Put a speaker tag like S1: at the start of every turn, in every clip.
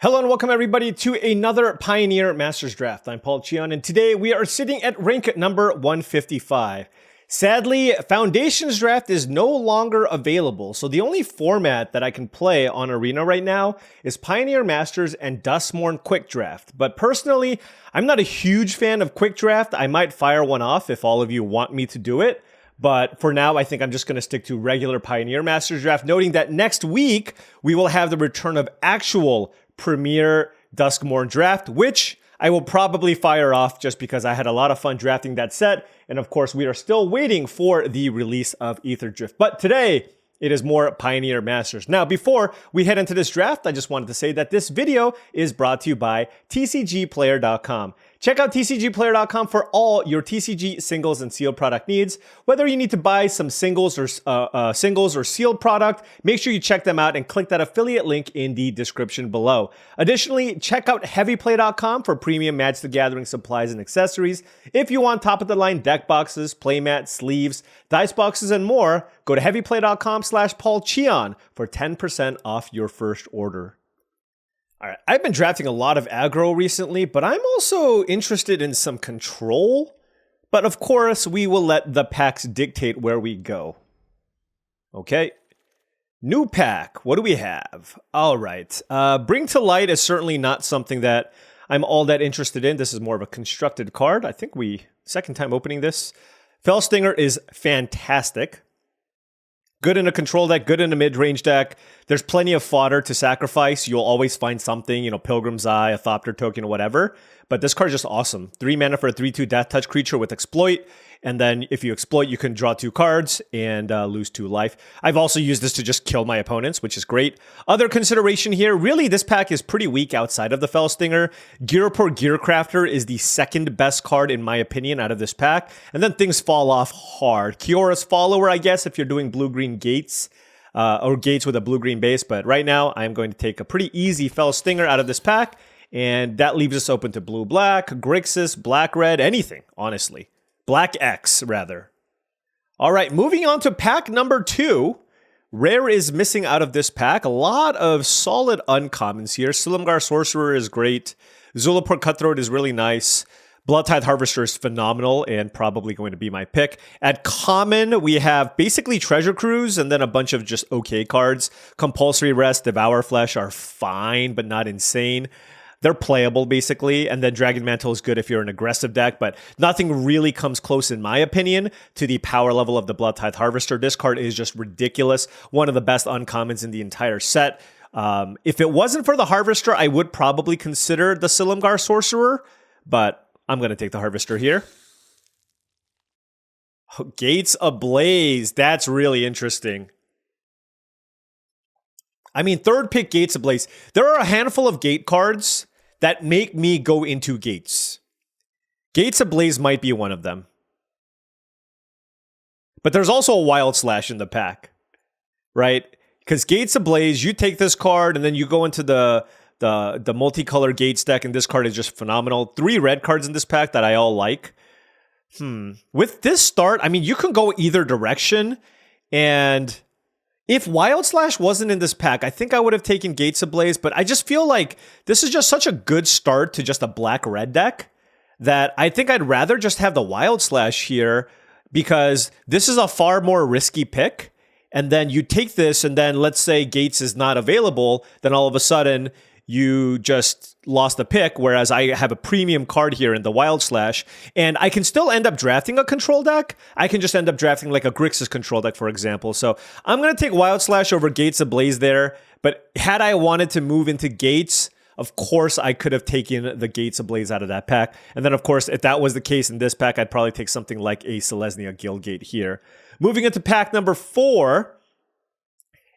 S1: Hello and welcome everybody to another Pioneer Masters Draft. I'm Paul Cheon, and today we are sitting at rank number 155. Sadly, Foundations Draft is no longer available, so the only format that I can play on Arena right now is Pioneer Masters and Duskmorn Quick Draft. But personally, I'm not a huge fan of Quick Draft. I might fire one off if all of you want me to do it. But for now, I think I'm just going to stick to regular Pioneer Masters Draft, noting that next week we will have the return of actual Premier Duskmorn Draft, which I will probably fire off just because I had a lot of fun drafting that set. And of course, we are still waiting for the release of Ether Drift. But today, it is more Pioneer Masters. Now, before we head into this draft, I just wanted to say that this video is brought to you by TCGplayer.com. Check out TCGplayer.com for all your TCG singles and sealed product needs. Whether you need to buy some singles or sealed product, make sure you check them out and click that affiliate link in the description below. Additionally, check out HeavyPlay.com for premium Magic the Gathering supplies and accessories. If you want top-of-the-line deck boxes, playmats, sleeves, dice boxes, and more, go to HeavyPlay.com/paulcheon for 10% off your first order. All right, I've been drafting a lot of aggro recently, but I'm also interested in some control. But of course, we will let the packs dictate where we go. Okay, new pack, what do we have? All right, Bring to Light is certainly not something that I'm all that interested in. This is more of a constructed card. I think second time opening this. Fellstinger is fantastic. Good in a control deck, good in a mid-range deck. There's plenty of fodder to sacrifice. You'll always find something, Pilgrim's Eye, a Thopter token, or whatever. But this card is just awesome. 3 mana for a 3/2 Death Touch creature with Exploit. And then if you exploit, you can draw 2 cards and lose 2 life. I've also used this to just kill my opponents, which is great. Other consideration here, really this pack is pretty weak outside of the Fellstinger. Ghirapur Gearcrafter is the second best card in my opinion out of this pack. And then things fall off hard. Kiora's Follower, I guess, if you're doing blue-green gates. Or gates with a blue-green base. But right now, I'm going to take a pretty easy Fellstinger out of this pack. And that leaves us open to blue-black, Grixis, black-red, anything, honestly. Black X, rather. All right, moving on to pack number 2. Rare is missing out of this pack. A lot of solid uncommons here. Silumgar Sorcerer is great. Zulapur Cutthroat is really nice. Bloodtithe Harvester is phenomenal and probably going to be my pick. At common, we have basically Treasure Cruise and then a bunch of just okay cards. Compulsory Rest, Devour Flesh are fine, but not insane. They're playable, basically, and then Dragon Mantle is good if you're an aggressive deck, but nothing really comes close, in my opinion, to the power level of the Bloodtithe Harvester. This card is just ridiculous. One of the best uncommons in the entire set. If it wasn't for the Harvester, I would probably consider the Silumgar Sorcerer, but I'm going to take the Harvester here. Gates Ablaze. That's really interesting. I mean, third pick Gates Ablaze. There are a handful of gate cards that make me go into gates. Gates Ablaze might be one of them. But there's also a Wild Slash in the pack, right? Because Gates Ablaze, you take this card and then you go into the multicolor Gates deck, and this card is just phenomenal. 3 red cards in this pack that I all like. With this start, I mean, you can go either direction, and if Wild Slash wasn't in this pack, I think I would have taken Gates Ablaze, but I just feel like this is just such a good start to just a black-red deck that I think I'd rather just have the Wild Slash here because this is a far more risky pick. And then you take this, and then let's say Gates is not available, then all of a sudden you just lost a pick, whereas I have a premium card here in the Wild Slash, and I can still end up drafting a control deck. I can just end up drafting like a Grixis control deck, for example. So I'm going to take Wild Slash over Gates Ablaze there, but had I wanted to move into Gates, of course I could have taken the Gates Ablaze out of that pack. And then of course, if that was the case in this pack, I'd probably take something like a Selesnya Guildgate here. Moving into pack number 4,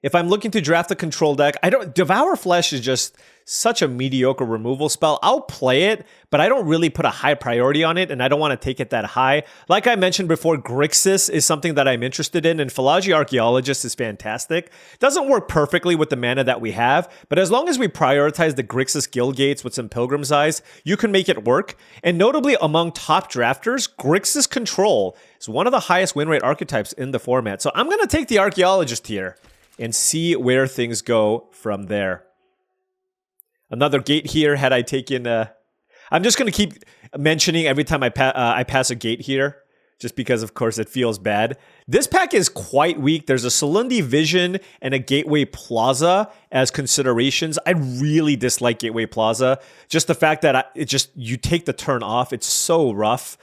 S1: if I'm looking to draft a control deck, Devour Flesh is just such a mediocre removal spell. I'll play it, but I don't really put a high priority on it, and I don't want to take it that high. Like I mentioned before, Grixis is something that I'm interested in, and Philogy Archaeologist is fantastic. Doesn't work perfectly with the mana that we have, but as long as we prioritize the Grixis Guildgates with some Pilgrim's Eyes, you can make it work. And notably, among top drafters, Grixis Control is one of the highest win rate archetypes in the format. So I'm going to take the Archaeologist here and see where things go from there. Another gate here had I taken... I'm just going to keep mentioning every time I pass a gate here, just because, of course, it feels bad. This pack is quite weak. There's a Salundi Vision and a Gateway Plaza as considerations. I really dislike Gateway Plaza. Just the fact that you take the turn off. It's so rough.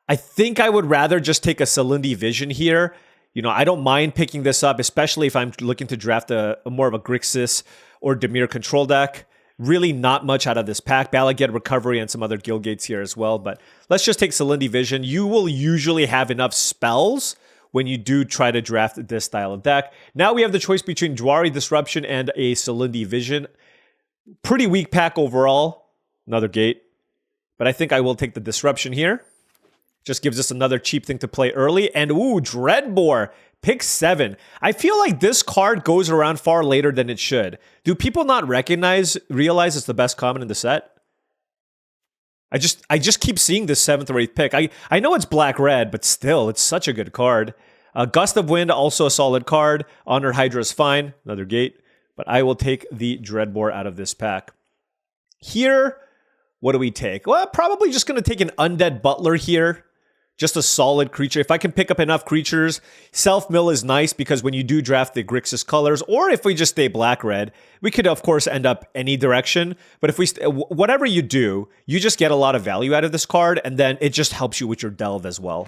S1: I think I would rather just take a Salundi Vision here. You know, I don't mind picking this up, especially if I'm looking to draft a more of a Grixis or Dimir control deck. Really not much out of this pack. Balagad Recovery and some other guild gates here as well. But let's just take Salundi Vision. You will usually have enough spells when you do try to draft this style of deck. Now we have the choice between Jwari Disruption and a Salundi Vision. Pretty weak pack overall. Another gate. But I think I will take the Disruption here. Just gives us another cheap thing to play early. And ooh, Dreadbore. Pick 7. I feel like this card goes around far later than it should. Do people not realize it's the best common in the set? I just keep seeing this 7th or 8th pick. I know it's black-red, but still, it's such a good card. Gust of Wind, also a solid card. Honor Hydra is fine. Another gate. But I will take the Dreadbore out of this pack. Here, what do we take? Well, probably just going to take an Undead Butler here. Just a solid creature. If I can pick up enough creatures, self-mill is nice because when you do draft the Grixis colors, or if we just stay black-red, we could, of course, end up any direction. But if we, whatever you do, you just get a lot of value out of this card, and then it just helps you with your delve as well.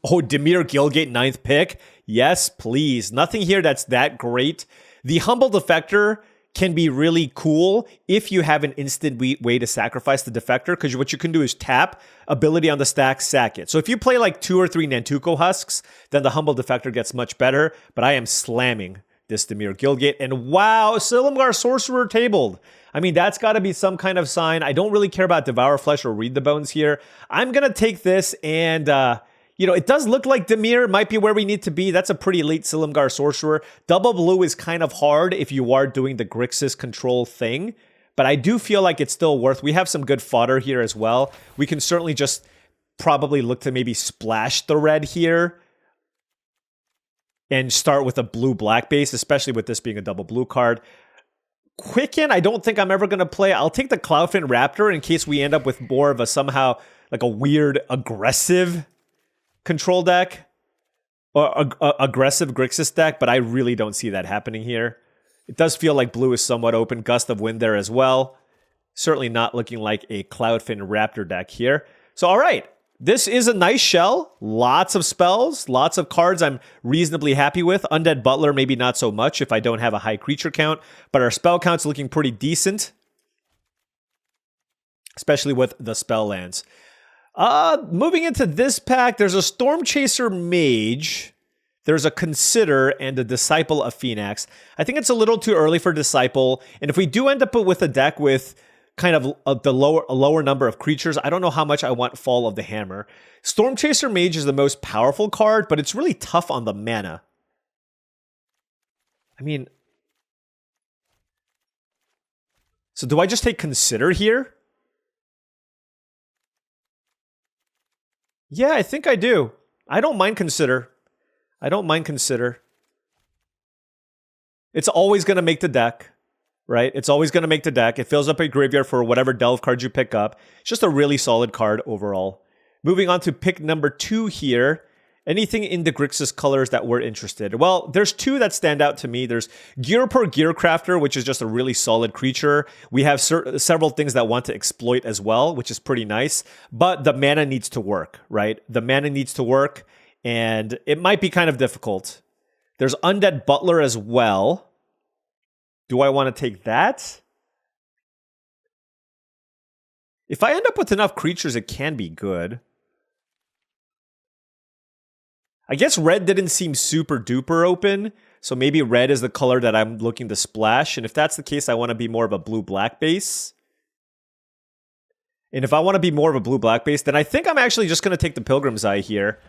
S1: Oh, Dimir Guildgate 9th pick. Yes, please. Nothing here that's that great. The Humble Defector can be really cool if you have an instant way to sacrifice the Defector, because what you can do is tap, ability on the stack, sack it. So if you play like 2 or 3 Nantuko Husks, then the Humble Defector gets much better, but I am slamming this Dimir Guildgate. And wow, Silumgar Sorcerer tabled. I mean, that's got to be some kind of sign. I don't really care about Devour Flesh or Read the Bones here. I'm going to take this and... you know, it does look like Dimir might be where we need to be. That's a pretty late Silumgar Sorcerer. Double blue is kind of hard if you are doing the Grixis control thing, but I do feel like it's still worth. We have some good fodder here as well. We can certainly just probably look to maybe splash the red here and start with a blue-black base, especially with this being a double blue card. Quicken, I don't think I'm ever going to play. I'll take the Cloudfin Raptor in case we end up with more of a somehow like a weird aggressive control deck or aggressive Grixis deck, but I really don't see that happening here. It does feel like blue is somewhat open. Gust of Wind there as well. Certainly not looking like a Cloudfin Raptor deck here. So, all right. This is a nice shell. Lots of spells. Lots of cards I'm reasonably happy with. Undead Butler, maybe not so much if I don't have a high creature count. But our spell count's looking pretty decent. Especially with the spell lands. Moving into this pack, there's a Storm Chaser Mage, there's a Consider, and a Disciple of Phoenix. I think it's a little too early for Disciple, and if we do end up with a deck with kind of a lower number of creatures, I don't know how much I want Fall of the Hammer. Storm Chaser Mage is the most powerful card, but it's really tough on the mana. I mean... So do I just take Consider here? Yeah, I think I do. I don't mind Consider. I don't mind Consider. It's always going to make the deck, right? It's always going to make the deck. It fills up a graveyard for whatever delve card you pick up. It's just a really solid card overall. Moving on to pick number 2 here. Anything in the Grixis colors that we're interested? Well, there's 2 that stand out to me. There's Gearper Gearcrafter, which is just a really solid creature. We have several things that want to exploit as well, which is pretty nice. But the mana needs to work, right? The mana needs to work, and it might be kind of difficult. There's Undead Butler as well. Do I want to take that? If I end up with enough creatures, it can be good. I guess red didn't seem super duper open, so maybe red is the color that I'm looking to splash, and if that's the case, I want to be more of a blue-black base. And if I want to be more of a blue-black base, then I think I'm actually just going to take the Pilgrim's Eye here,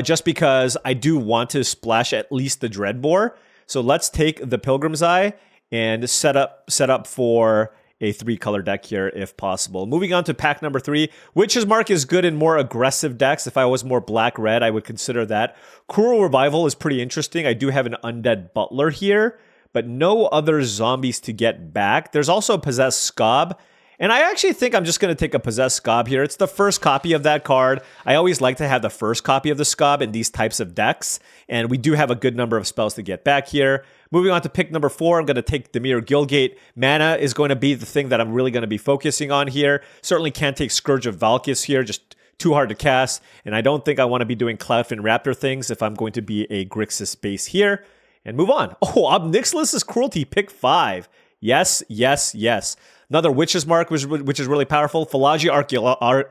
S1: just because I do want to splash at least the Dreadbore. So let's take the Pilgrim's Eye and set up for a 3-color deck here if possible. Moving on to pack number 3, Witch's Mark is good in more aggressive decks. If I was more black-red, I would consider that. Cruel Revival is pretty interesting. I do have an Undead Butler here, but no other zombies to get back. There's also a Possessed Scob, and I actually think I'm just going to take a Possessed Scob here. It's the first copy of that card. I always like to have the first copy of the Scob in these types of decks, and we do have a good number of spells to get back here. Moving on to pick number 4, I'm going to take Dimir Guildgate. Mana is going to be the thing that I'm really going to be focusing on here. Certainly can't take Scourge of Valkis here, just too hard to cast, and I don't think I want to be doing Cloudfin Raptor things if I'm going to be a Grixis base here. And move on. Oh, Obnixilus's Cruelty, pick 5. Yes, yes, yes. Another Witch's Mark, which is really powerful. Philagy Archaeologist,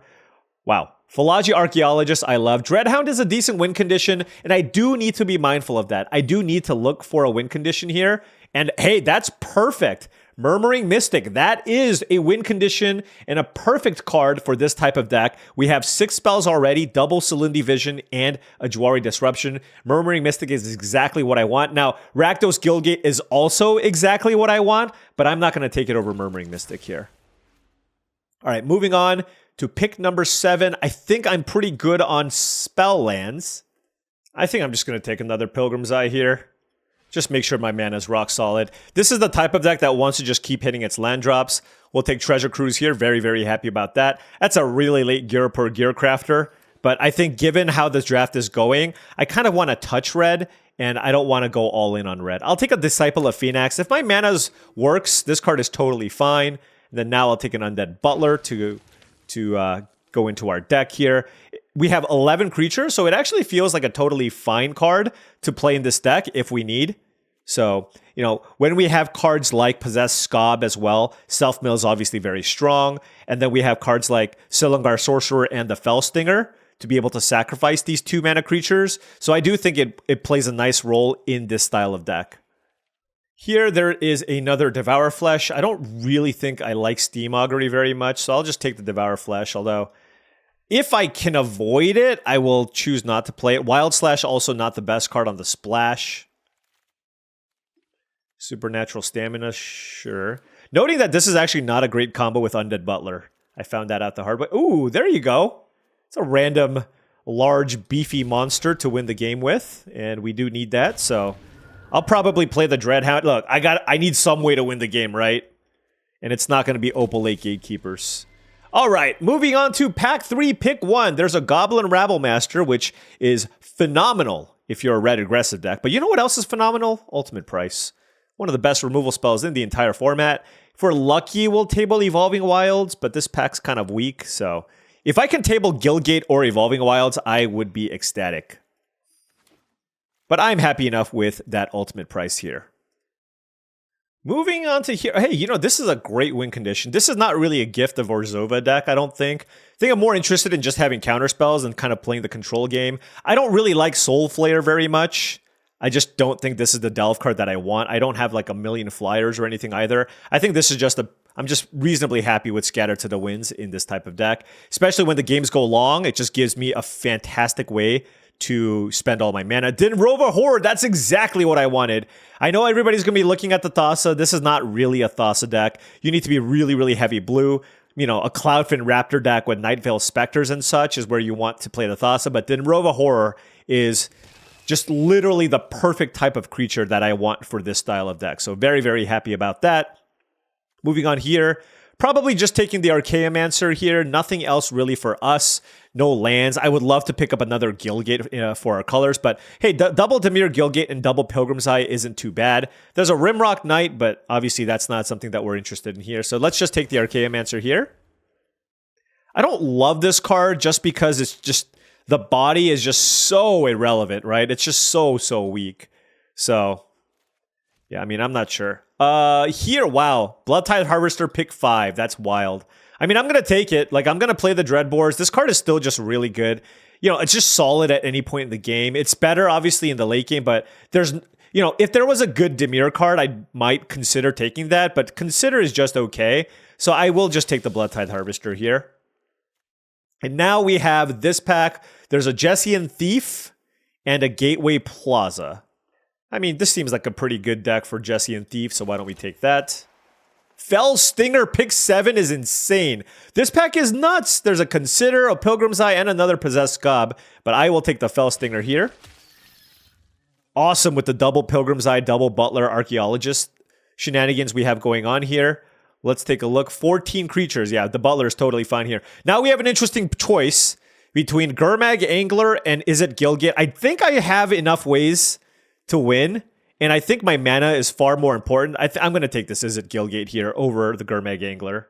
S1: I love. Dreadhound is a decent win condition, and I do need to be mindful of that. I do need to look for a win condition here, and hey, that's perfect. Murmuring Mystic, that is a win condition and a perfect card for this type of deck. We have 6 spells already, double Silindi Vision and a Jwari Disruption. Murmuring Mystic is exactly what I want. Now, Rakdos Guildgate is also exactly what I want, but I'm not going to take it over Murmuring Mystic here. All right, moving on to pick number 7. I think I'm pretty good on spell lands. I think I'm just going to take another Pilgrim's Eye here. Just make sure my mana is rock solid. This is the type of deck that wants to just keep hitting its land drops. We'll take Treasure Cruise here. Very, very happy about that. That's a really late gear per gear crafter. But I think given how this draft is going, I kind of want to touch red, and I don't want to go all in on red. I'll take a Disciple of Phoenix. If my mana works, this card is totally fine. And then now I'll take an Undead Butler to go into our deck here. We have 11 creatures, so it actually feels like a totally fine card to play in this deck if we need. So, you know, when we have cards like Possessed Scob as well, Self-Mill is obviously very strong. And then we have cards like Silumgar Sorcerer and the Fellstinger to be able to sacrifice these 2 mana creatures. So I do think it plays a nice role in this style of deck. Here, there is another Devour Flesh. I don't really think I like Steam Augury very much, so I'll just take the Devour Flesh, although if I can avoid it, I will choose not to play it. Wild Slash also not the best card on the splash. Supernatural Stamina, sure. Noting that this is actually not a great combo with Undead Butler. I found that out the hard way. Ooh, there you go. It's a random, large, beefy monster to win the game with, and we do need that, so I'll probably play the Dreadhound. Look, I need some way to win the game, right? And it's not going to be Opal Lake Gatekeepers. All right, moving on to pack 3, pick 1. There's a Goblin Rabblemaster, which is phenomenal if you're a red aggressive deck. But you know what else is phenomenal? Ultimate Price. One of the best removal spells in the entire format. If we're lucky, we'll table Evolving Wilds, but this pack's kind of weak. So if I can table Guildgate or Evolving Wilds, I would be ecstatic. But I'm happy enough with that Ultimate Price here. Moving on to here. Hey, you know, this is a great win condition. This is not really a Gift of Orzhova deck, I don't think. I think I'm more interested in just having counterspells and kind of playing the control game. I don't really like Soul Flare very much. I just don't think this is the Delve card that I want. I don't have like a million flyers or anything either. I think this is just I'm just reasonably happy with Scatter to the Winds in this type of deck. Especially when the games go long, it just gives me a fantastic way to spend all my mana. Dinrova Horde, that's exactly what I wanted. I know everybody's going to be looking at the Thassa. This is not really a Thassa deck. You need to be really, really heavy blue. You know, a Cloudfin Raptor deck with Nightveil Specters and such is where you want to play the Thassa, but Dinrova Horror is just literally the perfect type of creature that I want for this style of deck. So very, very happy about that. Moving on here, probably just taking the Archaeomancer here. Nothing else really for us. No lands. I would love to pick up another Guildgate for our colors, but hey, double Dimir Guildgate and double Pilgrim's Eye isn't too bad. There's a Rimrock Knight, but obviously that's not something that we're interested in here. So let's just take the Archaeomancer here. I don't love this card just because it's just, the body is just so irrelevant, right? It's just so weak. So, yeah, I mean, I'm not sure. Here, wow. Bloodtide Harvester, pick 5. That's wild. I mean, I'm going to take it. Like, I'm going to play the Dreadbores. This card is still just really good. You know, it's just solid at any point in the game. It's better, obviously, in the late game, but there's, you know, if there was a good Dimir card, I might consider taking that, but consider is just okay. So I will just take the Bloodtide Harvester here. And now we have this pack. There's a Jessian Thief and a Gateway Plaza. I mean, this seems like a pretty good deck for Jessian Thief, so why don't we take that? Fell Stinger pick 7 is insane. This pack is nuts. There's a Consider, a Pilgrim's Eye, and another Possessed Scob, but I will take the Fell Stinger here. awesome with the double Pilgrim's Eye, double Butler Archaeologist shenanigans we have going on here. Let's take a look. 14 creatures. Yeah, the Butler is totally fine here. Now we have an interesting choice between Gurmag Angler and Izzet Gilgit. I think I have enough ways to win, and I think my mana is far more important. I'm going to take this Izzet Gilgit here over the Gurmag Angler.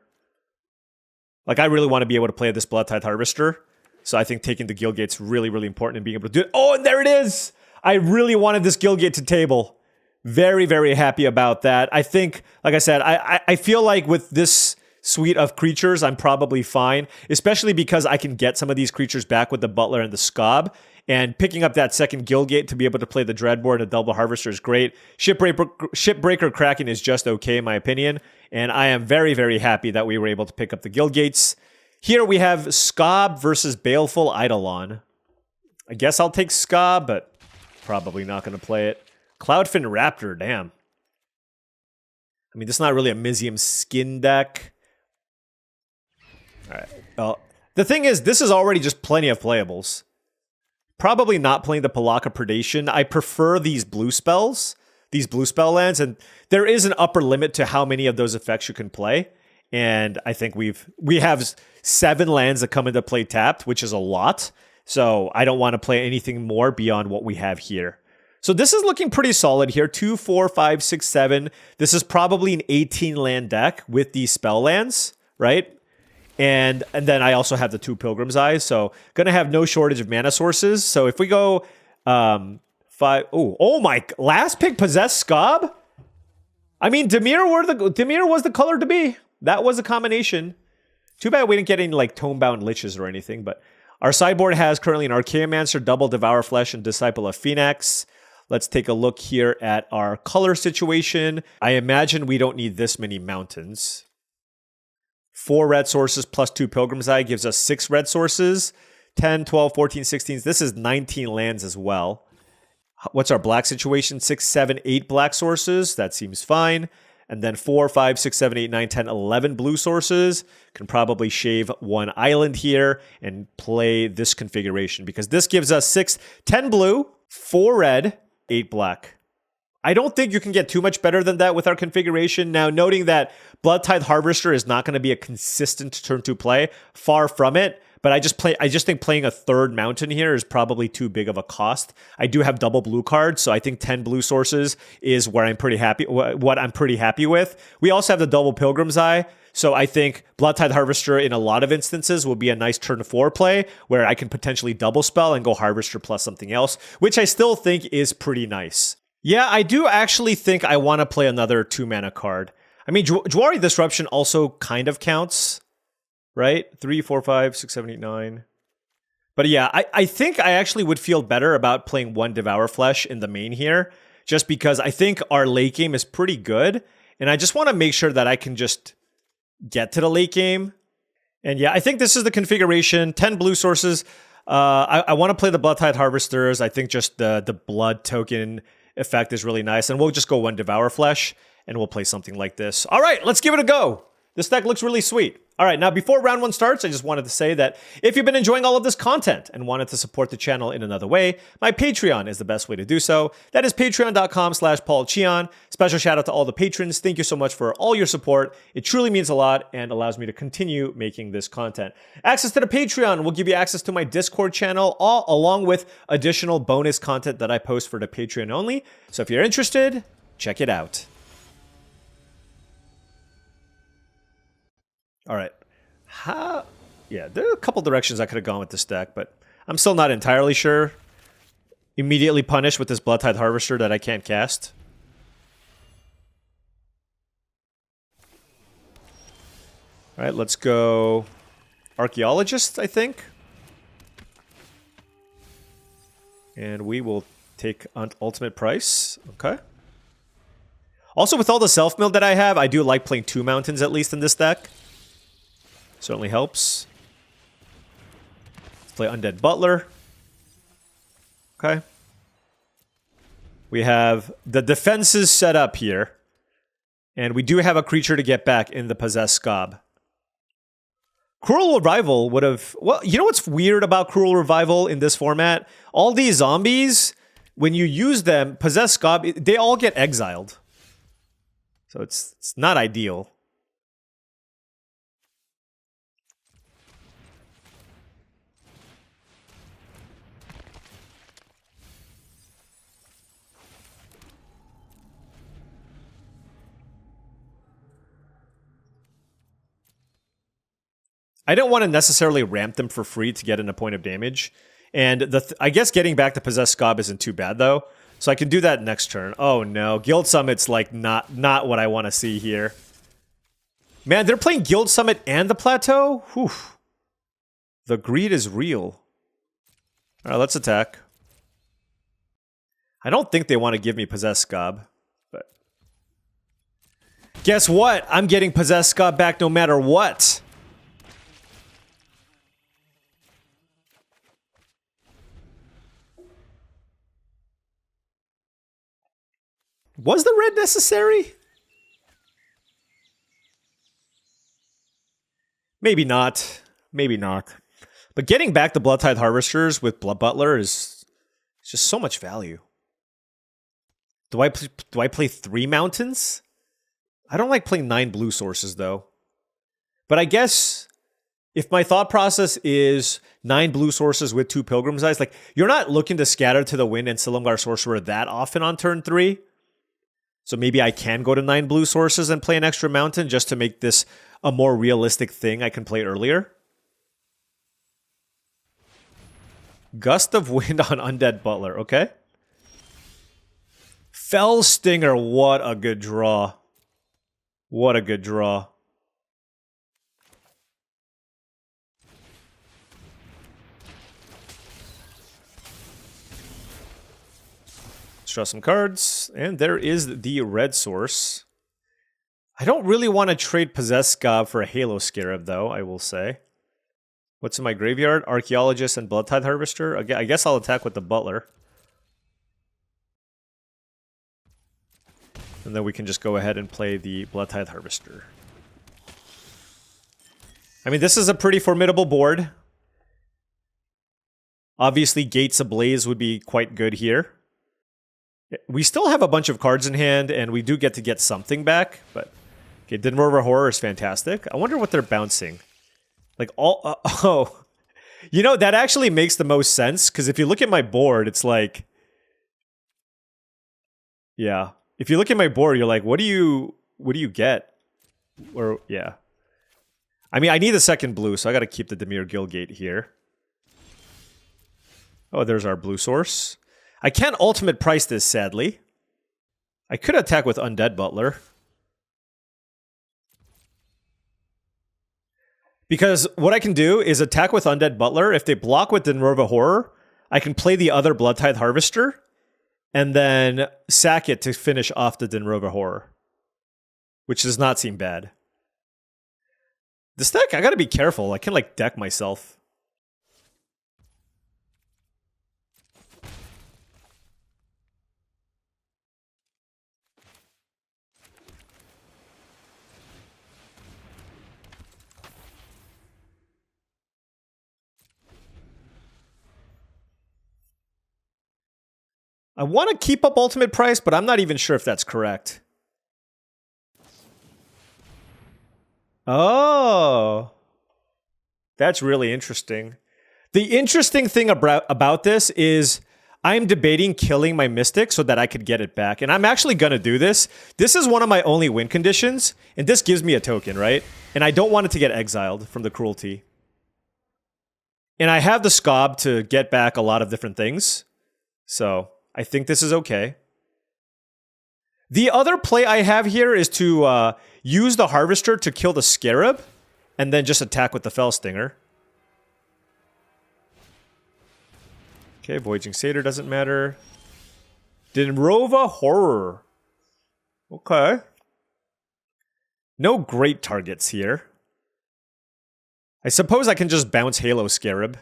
S1: Like, I really want to be able to play this Bloodtithe Harvester, so I think taking the Gilgit's really, really important and being able to do it. Oh, and there it is! I really wanted this Gilgit to table. Very, very happy about that. I think, like I said, I feel like with this suite of creatures, I'm probably fine, especially because I can get some of these creatures back with the Butler and the Scob, and picking up that second Gilgit to be able to play the Dreadbore and a double Harvester is great. Shipbreaker Kraken is just okay, in my opinion, and I am very, very happy that we were able to pick up the Gilgates. Here we have Scob versus Baleful Eidolon. I guess I'll take Scob, but probably not going to play it. Cloudfin Raptor, damn. I mean, this is not really a Mizium skin deck. All right. Well, the thing is, this is already just plenty of playables. Probably not playing the Palaka Predation. I prefer these blue spells, these blue spell lands, and there is an upper limit to how many of those effects you can play. And I think we have 7 lands that come into play tapped, which is a lot. So I don't want to play anything more beyond what we have here. So this is looking pretty solid here. 2, 4, 5, 6, 7. This is probably an 18 land deck with these spell lands, right? And then I also have the 2 Pilgrim's Eyes, so gonna have no shortage of mana sources. So if we go 5, oh my, last pick Possessed Scob? I mean, Dimir was the color to be. That was a combination. Too bad we didn't get any like Tomebound Liches or anything, but our sideboard has currently an Archaeomancer, double Devour Flesh, and Disciple of Phoenix. Let's take a look here at our color situation. I imagine we don't need this many mountains. 4 red sources plus 2 Pilgrim's Eye gives us 6 red sources. 10, 12, 14, 16. This is 19 lands as well. What's our black situation? 6, 7, 8 black sources. That seems fine. And then 4, 5, 6, 7, 8, 9, 10, 11 blue sources. Can probably shave 1 island here and play this configuration because this gives us 10 blue, 4 red, 8 black. I don't think you can get too much better than that with our configuration. Now, noting that Bloodtithe Harvester is not going to be a consistent turn 2 play, far from it. But I just think playing a 3rd mountain here is probably too big of a cost. I do have double blue cards, so I think 10 blue sources is where I'm pretty happy. What I'm pretty happy with. We also have the double Pilgrim's Eye, so I think Bloodtithe Harvester in a lot of instances will be a nice turn 4 play where I can potentially double spell and go Harvester plus something else, which I still think is pretty nice. Yeah, I do actually think I want to play another 2 mana card. I mean, Jwari Disruption also kind of counts, right? 3, 4, 5, 6, 7, 8, 9. But yeah, I think I actually would feel better about playing 1 Devour Flesh in the main here, just because I think our late game is pretty good, and I just want to make sure that I can just get to the late game. And yeah, I think this is the configuration. 10 blue sources. I want to play the Bloodtithe Harvesters. I think just the blood token effect is really nice. And we'll just go 1 Devour Flesh, and we'll play something like this. All right, let's give it a go. This deck looks really sweet. All right, now before round 1 starts, I just wanted to say that if you've been enjoying all of this content and wanted to support the channel in another way, my Patreon is the best way to do so. That is patreon.com/paulcheon. Special shout out to all the patrons. Thank you so much for all your support. It truly means a lot and allows me to continue making this content. Access to the Patreon will give you access to my Discord channel, all along with additional bonus content that I post for the Patreon only. So if you're interested, check it out. All right. Yeah, there are a couple directions I could have gone with this deck, but I'm still not entirely sure. Immediately punished with this Bloodtithe Harvester that I can't cast. All right, let's go Archaeologist, I think. And we will take Ultimate Price. Okay. Also, with all the self-mill that I have, I do like playing 2 mountains at least in this deck. Certainly helps. Let's play Undead Butler. Okay. We have the defenses set up here. And we do have a creature to get back in the Possessed Scob. Cruel Revival would have... Well, you know what's weird about Cruel Revival in this format? All these zombies when you use them, Possess Scob, they all get exiled. So it's not ideal. I don't want to necessarily ramp them for free to get in a point of damage. And I guess getting back to Possess Scob isn't too bad, though. So I can do that next turn. Oh, no. Guild Summit's, like, not what I want to see here. Man, they're playing Guild Summit and the Plateau? Whew. The greed is real. All right, let's attack. I don't think they want to give me Possess Scob, but... Guess what? I'm getting Possess Scob back no matter what. Was the red necessary? Maybe not. Maybe not. But getting back the Bloodtithe Harvesters with Blood Butler is just so much value. Do I play 3 mountains? I don't like playing 9 blue sources, though. But I guess if my thought process is 9 blue sources with 2 Pilgrim's Eyes, like, you're not looking to scatter to the wind and Silumgar Sorcerer that often on turn 3. So maybe I can go to 9 blue sources and play an extra mountain just to make this a more realistic thing I can play earlier. Gust of Wind on Undead Butler, okay. Fell Stinger, what a good draw. What a good draw. Draw some cards, and there is the red source. I don't really want to trade Possess Scob for a Halo Scarab, though, I will say. What's in my graveyard? Archaeologist and Bloodtithe Harvester. I guess I'll attack with the Butler. And then we can just go ahead and play the Bloodtithe Harvester. I mean, this is a pretty formidable board. Obviously, Gates Ablaze would be quite good here. We still have a bunch of cards in hand, and we do get something back, but... Okay, Din Rover Horror is fantastic. I wonder what they're bouncing. Like, all... oh. You know, that actually makes the most sense, because if you look at my board, it's like... Yeah. If you look at my board, you're like, what do you get? Or, yeah. I mean, I need a second blue, so I gotta keep the Dimir Guildgate here. Oh, there's our blue source. I can't ultimate price this, sadly. I could attack with Undead Butler. Because what I can do is attack with Undead Butler. If they block with Dinrova Horror, I can play the other Bloodtithe Harvester and then sack it to finish off the Dinrova Horror. Which does not seem bad. This deck, I gotta be careful. I can, like, deck myself. I want to keep up ultimate price, but I'm not even sure if that's correct. Oh. That's really interesting. The interesting thing about this is I'm debating killing my Mystic so that I could get it back. And I'm actually going to do this. This is one of my only win conditions. And this gives me a token, right? And I don't want it to get exiled from the Cruelty. And I have the Scob to get back a lot of different things. So... I think this is okay. The other play I have here is to use the Harvester to kill the Scarab and then just attack with the Fell Stinger. Okay, Voyaging Satyr doesn't matter. Dinrova Horror. Okay. No great targets here. I suppose I can just bounce Halo Scarab.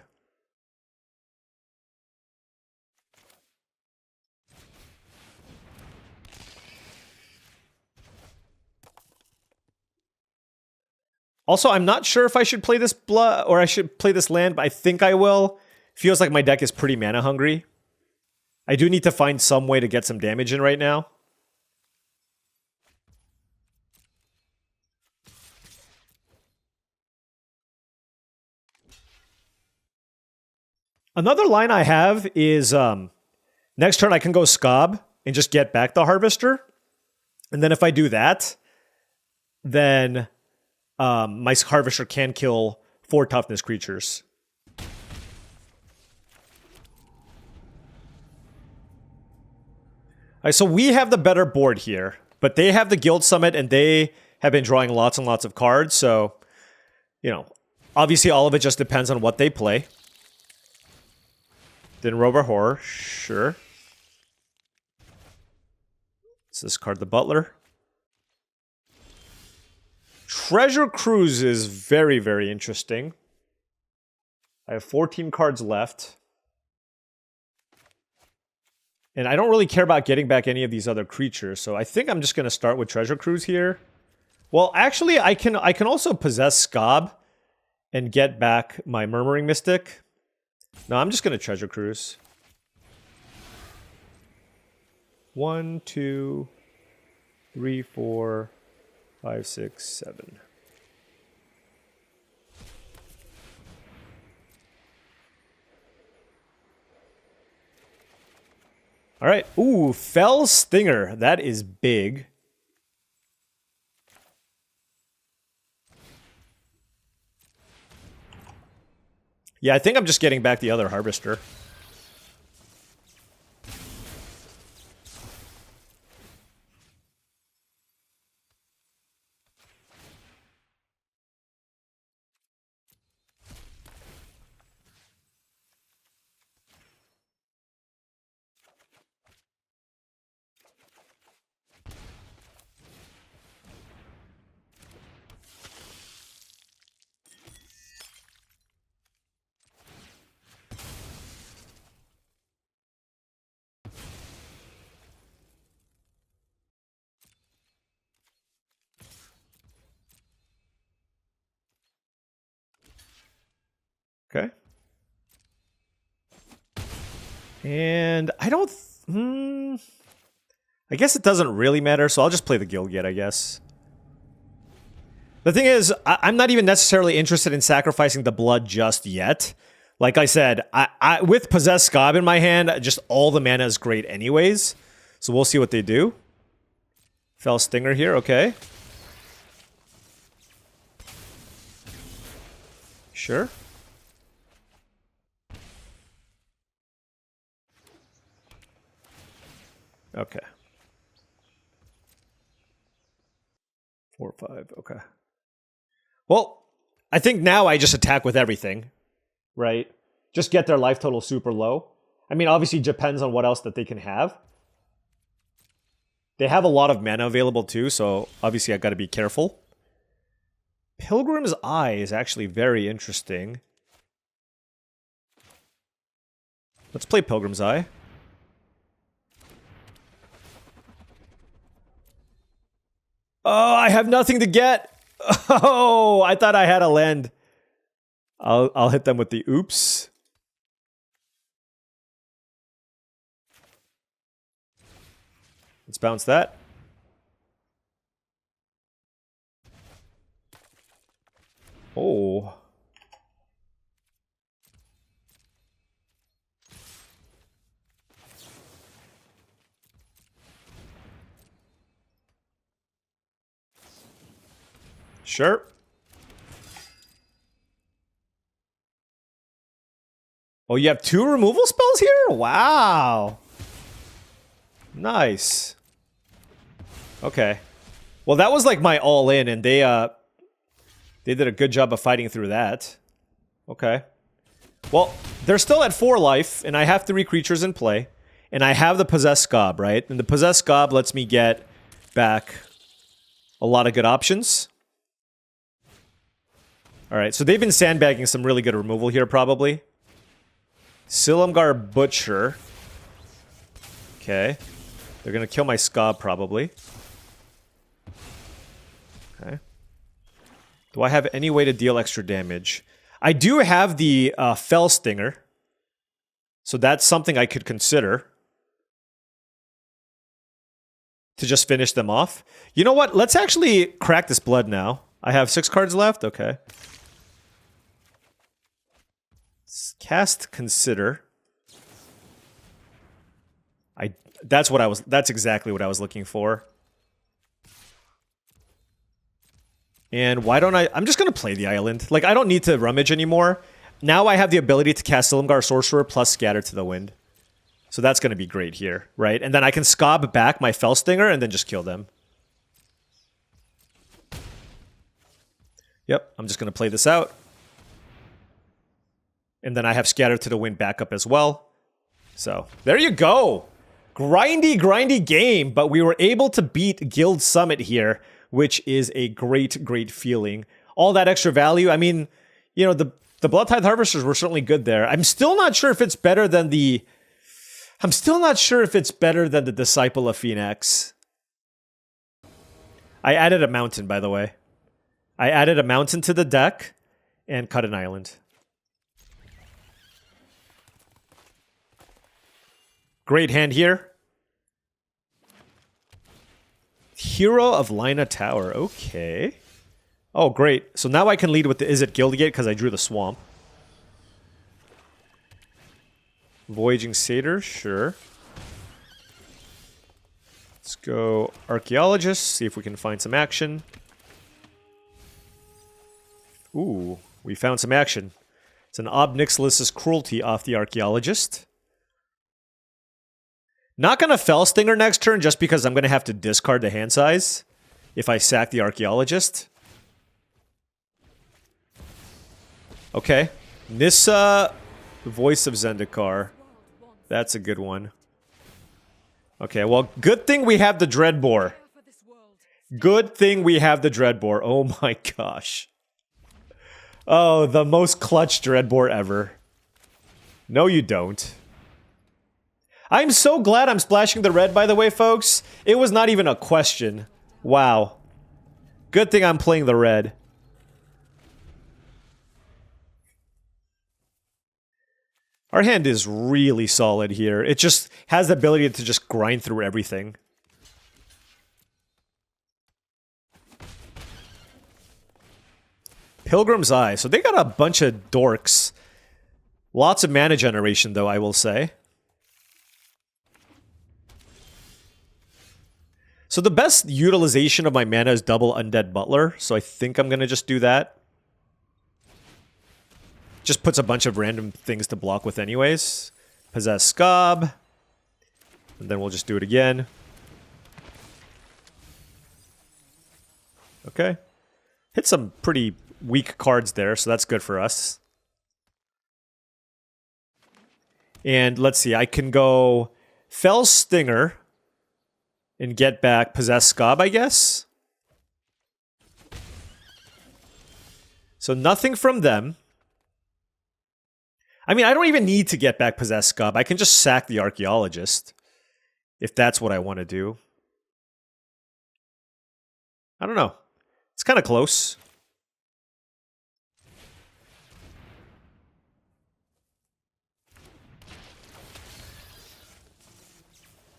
S1: Also, I'm not sure if I should play this blood or I should play this land, but I think I will. Feels like my deck is pretty mana hungry. I do need to find some way to get some damage in right now. Another line I have is next turn I can go Scob and just get back the Harvester. And then if I do that, then my Harvester can kill 4 toughness creatures. Alright, so we have the better board here, but they have the Guild Summit and they have been drawing lots and lots of cards, so, you know, obviously all of it just depends on what they play. Then Rover Horror, sure. Let's discard the Butler. Treasure Cruise is very, very interesting. I have 14 cards left. And I don't really care about getting back any of these other creatures, so I think I'm just going to start with Treasure Cruise here. Well, actually, I can also possess Scob and get back my Murmuring Mystic. No, I'm just going to Treasure Cruise. 1, 2, 3, 4, 5, 6, 7. All right. Ooh, Fell Stinger. That is big. Yeah, I think I'm just getting back the other Harvester. Okay. And I don't... I guess it doesn't really matter, so I'll just play the Guild Gate, I guess. The thing is, I'm not even necessarily interested in sacrificing the blood just yet. Like I said, with Possessed Scob in my hand, just all the mana is great anyways. So we'll see what they do. Fell Stinger here, okay. Sure. Okay. 4, 5, okay. Well, I think now I just attack with everything, right? Just get their life total super low. I mean, obviously it depends on what else that they can have. They have a lot of mana available too, so obviously I gotta be careful. Pilgrim's Eye is actually very interesting. Let's play Pilgrim's Eye. Oh, I have nothing to get. Oh, I thought I had a land. I'll hit them with the oops. Let's bounce that. Oh. Sure. Oh, you have 2 removal spells here? Wow. Nice. Okay. Well, that was like my all-in, and they did a good job of fighting through that. Okay. Well, they're still at 4 life, and I have 3 creatures in play, and I have the Possessed Scob, right? And the Possessed Scob lets me get back a lot of good options. Alright, so they've been sandbagging some really good removal here, probably. Silumgar Butcher. Okay. They're gonna kill my Scob, probably. Okay. Do I have any way to deal extra damage? I do have the Fell Stinger. So that's something I could consider. to just finish them off. You know what? Let's actually crack this blood now. I have 6 cards left. Okay. Let's cast Consider. That's exactly what I was looking for. And why don't I'm just going to play the island. Like, I don't need to rummage anymore. Now I have the ability to cast Silumgar Sorcerer plus Scatter to the Wind. So that's going to be great here, right? And then I can Scob back my Fellstinger and then just kill them. Yep, I'm just going to play this out. And then I have Scatter to the Wind backup as well. So, there you go. Grindy game, but we were able to beat Guild Summit here, which is a great, great feeling. All that extra value, I mean, you know, the Bloodtithe Harvesters were certainly good there. I'm still not sure if it's better than the... Disciple of Phoenix. I added a mountain, by the way. I added a mountain to the deck and cut an island. Great hand here. Hero of Lina Tower. Okay. Oh, great. So now I can lead with the Is It Guildgate because I drew the Swamp. Voyaging Satyr, sure. Let's go Archaeologist, see if we can find some action. Ooh, we found some action. It's an Ob Nixilis' Cruelty off the Archaeologist. Not going to Fellstinger next turn just because I'm going to have to discard the hand size if I sack the Archaeologist. Okay. Nissa, Voice of Zendikar. That's a good one. Okay, well, good thing we have the Dreadbore. Good thing we have the Dreadbore. Oh my gosh. Oh, the most clutch Dreadbore ever. No, you don't. I'm so glad I'm splashing the red, by the way, folks. It was not even a question. Wow. Good thing I'm playing the red. Our hand is really solid here. It just has the ability to just grind through everything. Pilgrim's Eye. So they got a bunch of dorks. Lots of mana generation, though, I will say. So the best utilization of my mana is double Undead Butler, so I think I'm going to just do that. Just puts a bunch of random things to block with anyways. Possess Scob. And then we'll just do it again. Okay. Hit some pretty weak cards there, so that's good for us. And let's see, I can go Fell Stinger and get back Possess Scob, I guess. So nothing from them. I mean, I don't even need to get back Possess Scob. I can just sack the Archaeologist, if that's what I want to do. I don't know. It's kind of close.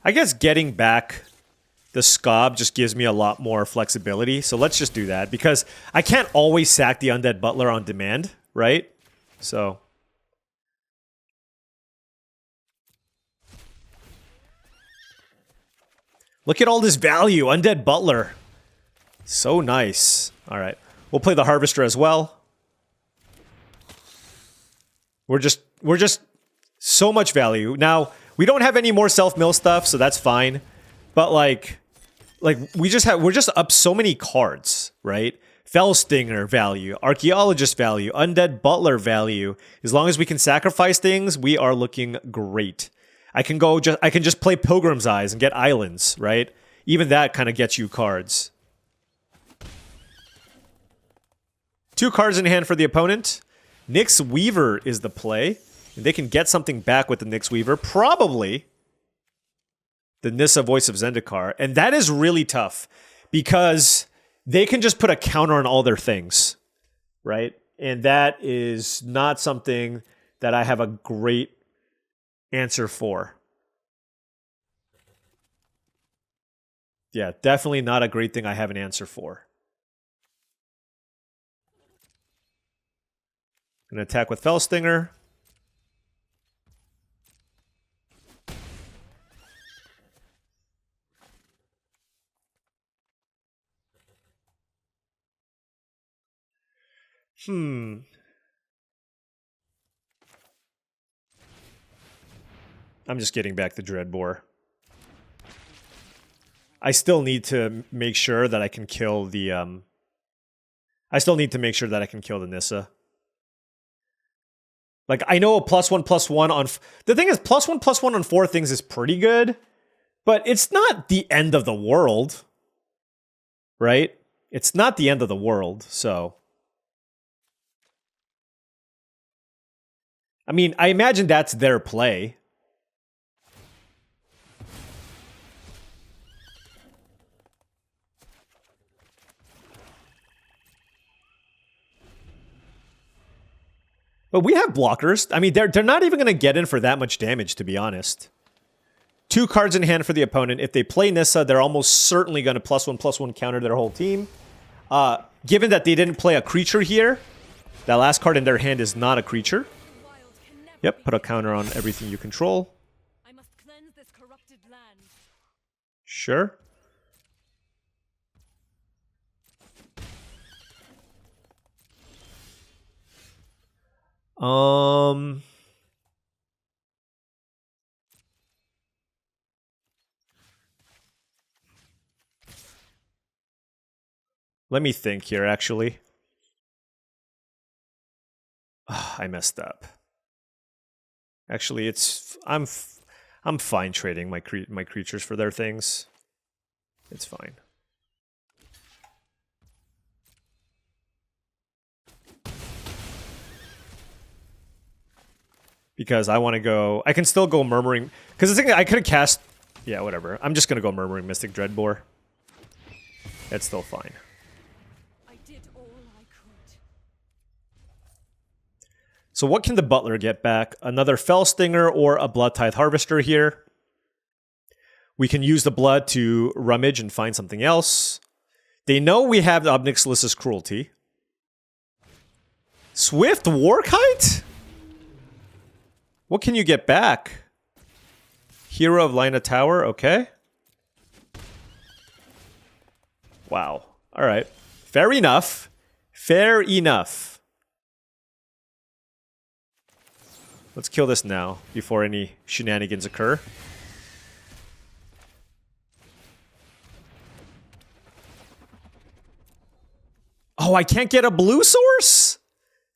S1: I guess getting back the Scob just gives me a lot more flexibility, so let's just do that, because I can't always sack the Undead Butler on demand, right? So... look at all this value. Undead Butler. So nice. Alright. We'll play the Harvester as well. We're just so much value. Now, we don't have any more self-mill stuff, so that's fine. But like we're just up so many cards, right? Fellstinger value, Archaeologist value, Undead Butler value. As long as we can sacrifice things, we are looking great. I can just play Pilgrim's Eyes and get islands, right? Even that kind of gets you cards. 2 cards in hand for the opponent. Nyx Weaver is the play. And they can get something back with the Nyx Weaver. Probably the Nissa, Voice of Zendikar. And that is really tough because they can just put a counter on all their things, right? And that is not something that I have a great answer for. Yeah, definitely not a great thing I have an answer for. Gonna attack with Fellstinger. I'm just getting back the Dreadbore. I still need to make sure that I can kill the I still need to make sure that I can kill the Nissa. Like, I know a +1/+1 on... The thing is, +1/+1 on 4 things is pretty good, but it's not the end of the world. Right? It's not the end of the world, so... I mean, I imagine that's their play. But we have blockers. I mean, they're not even going to get in for that much damage, to be honest. 2 cards in hand for the opponent. If they play Nissa, they're almost certainly going to +1/+1 counter their whole team. Given that they didn't play a creature here, that last card in their hand is not a creature. Yep, put a counter on everything you control.
S2: I must cleanse this corrupted land.
S1: Sure. Let me think here, actually. I messed up. Actually, it's... I'm fine trading my creatures for their things. It's fine. Because I want to go... I can still go Murmuring... Because the thing I could have cast... Yeah, whatever. I'm just going to go Murmuring Mystic Dreadbore. That's still fine.
S2: I did all I could.
S1: So what can the Butler get back? Another Fellstinger or a Blood Tithe Harvester here. We can use the blood to rummage and find something else. They know we have the Obnixilus's Cruelty. Swift Warkite? What can you get back? Hero of Lina Tower, okay. Wow. Alright. Fair enough. Fair enough. Let's kill this now, before any shenanigans occur. Oh, I can't get a blue source?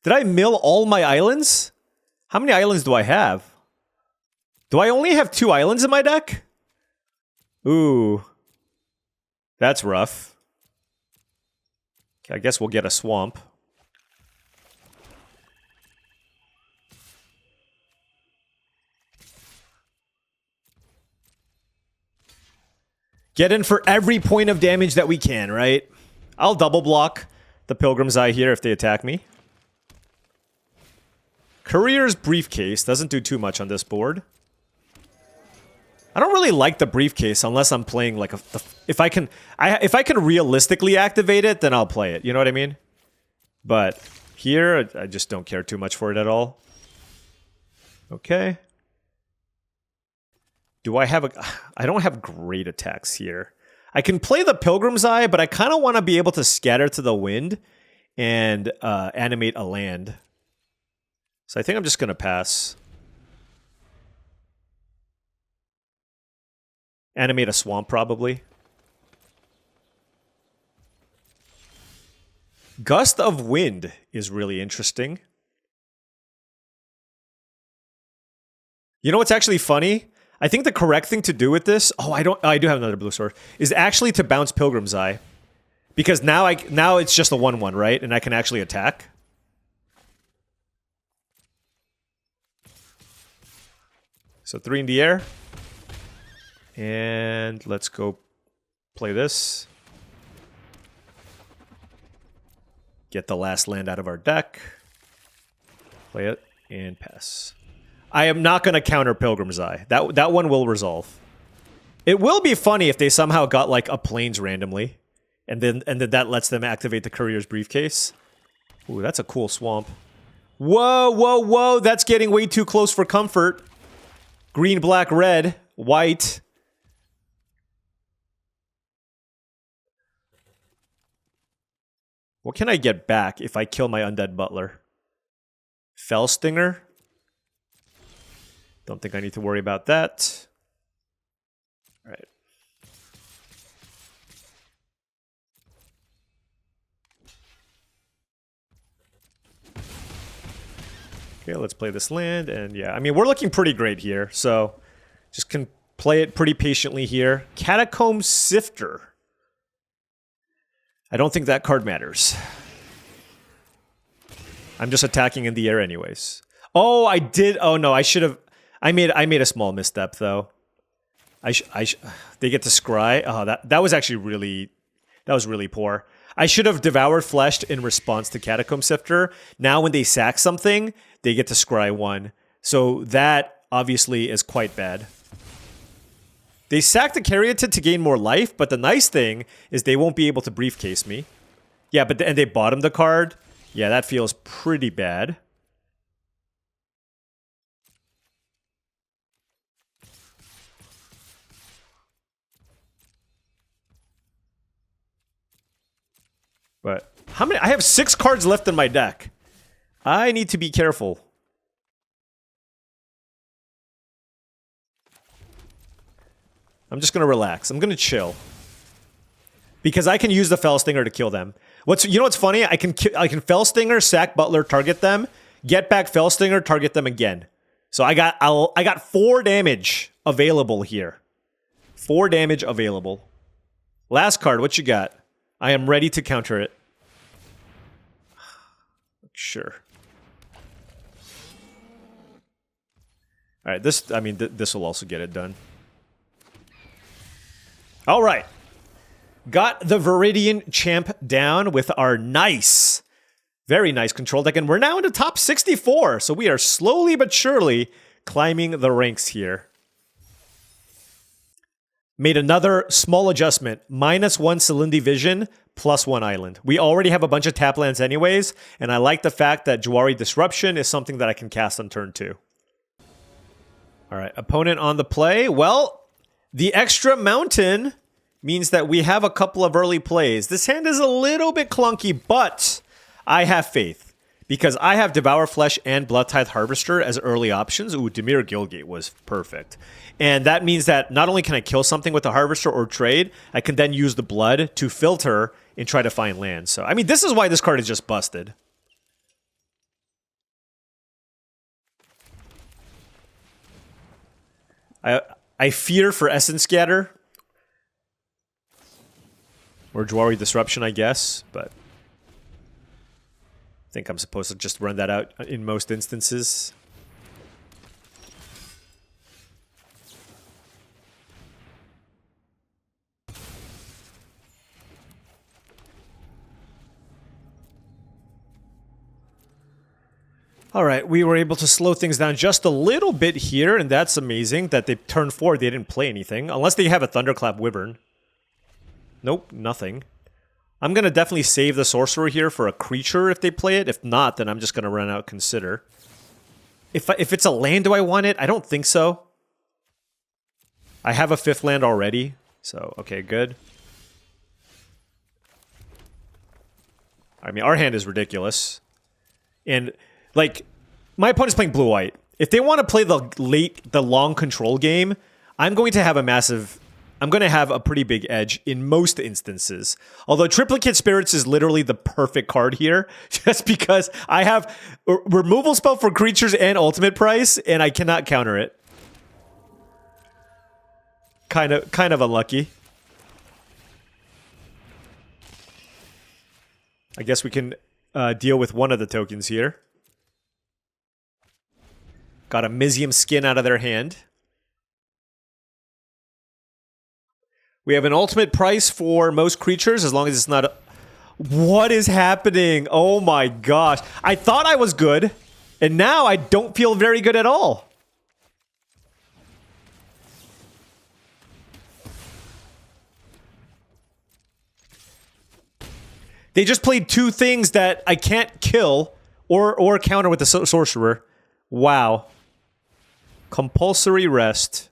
S1: Did I mill all my islands? How many islands do I have? Do I only have 2 islands in my deck? Ooh. That's rough. Okay, I guess we'll get a swamp. Get in for every point of damage that we can, right? I'll double block the Pilgrim's Eye here if they attack me. Courier's Briefcase doesn't do too much on this board. I don't really like the Briefcase unless I'm playing like if I can realistically activate it, then I'll play it. You know what I mean? But here, I just don't care too much for it at all. Okay. Do I have I don't have great attacks here. I can play the Pilgrim's Eye, but I kind of want to be able to scatter to the wind and animate a land. So I think I'm just going to pass. Animate a swamp, probably. Gust of Wind is really interesting. You know what's actually funny? I think the correct thing to do with this... Oh, I do have another blue sword. Is actually to bounce Pilgrim's Eye. Because now it's just a 1/1, right? And I can actually attack. So 3 in the air. And let's go play this. Get the last land out of our deck. Play it and pass. I am not going to counter Pilgrim's Eye. That one will resolve. It will be funny if they somehow got like a planes randomly, and then that lets them activate the courier's briefcase. Ooh, that's a cool swamp. Whoa, whoa, whoa! That's getting way too close for comfort. Green, black, red, white. What can I get back if I kill my undead butler? Fell Stinger? Don't think I need to worry about that. All right. Okay, let's play this land, and yeah, I mean, we're looking pretty great here, so just can play it pretty patiently here. Catacomb Sifter. I don't think that card matters. I'm just attacking in the air anyways. Oh, I did. Oh no, I should have. I made a small misstep though. They get to scry. Oh, that was actually really poor. I should have devoured fleshed in response to Catacomb Sifter. Now when they sack something, they get to scry 1. So that obviously is quite bad. They sacked the Caryatid to gain more life, but the nice thing is they won't be able to briefcase me. Yeah, but and they bottomed the card. Yeah, that feels pretty bad. But how many? I have 6 cards left in my deck. I need to be careful. I'm just gonna relax. I'm gonna chill because I can use the Fell Stinger to kill them. You know what's funny? I can Fell Stinger, sack Butler, target them, get back Fell Stinger, target them again. So I got 4 damage available here. 4 damage available. Last card. What you got? I am ready to counter it. Sure. All right. This will also get it done. All right. Got the Viridian Champ down with our nice, very nice control deck. And we're now in the top 64. So we are slowly but surely climbing the ranks here. Made another small adjustment. -1 Silindi Vision, +1 Island. We already have a bunch of tap lands anyways. And I like the fact that Jwari Disruption is something that I can cast on turn 2. All right. Opponent on the play. Well, the extra mountain means that we have a couple of early plays. This hand is a little bit clunky, but I have faith because I have Devour Flesh and Blood Tithe Harvester as early options. Ooh, Dimir Guildgate was perfect. And that means that not only can I kill something with the Harvester or trade, I can then use the blood to filter and try to find land. So, I mean, this is why this card is just busted. I fear for Essence Scatter. Or Jwari Disruption, I guess, but I think I'm supposed to just run that out in most instances. All right, we were able to slow things down just a little bit here, and that's amazing that they turn 4, they didn't play anything, unless they have a Thunderclap Wyvern. Nope, nothing. I'm going to definitely save the Sorcerer here for a creature if they play it. If not, then I'm just going to run out Consider. If it's a land, do I want it? I don't think so. I have a 5th land already, so okay, good. I mean, our hand is ridiculous. And, like, my opponent's playing blue-white. If they want to play the long control game, I'm going to have a pretty big edge in most instances. Although Triplicate Spirits is literally the perfect card here, just because I have a removal spell for creatures and ultimate price, and I cannot counter it. Kind of unlucky. I guess we can deal with one of the tokens here. Got a Mizium Skin out of their hand. We have an ultimate price for most creatures as long as it's not... What is happening? Oh my gosh. I thought I was good, and now I don't feel very good at all. They just played two things that I can't kill or counter with the sorcerer. Wow. Compulsory rest.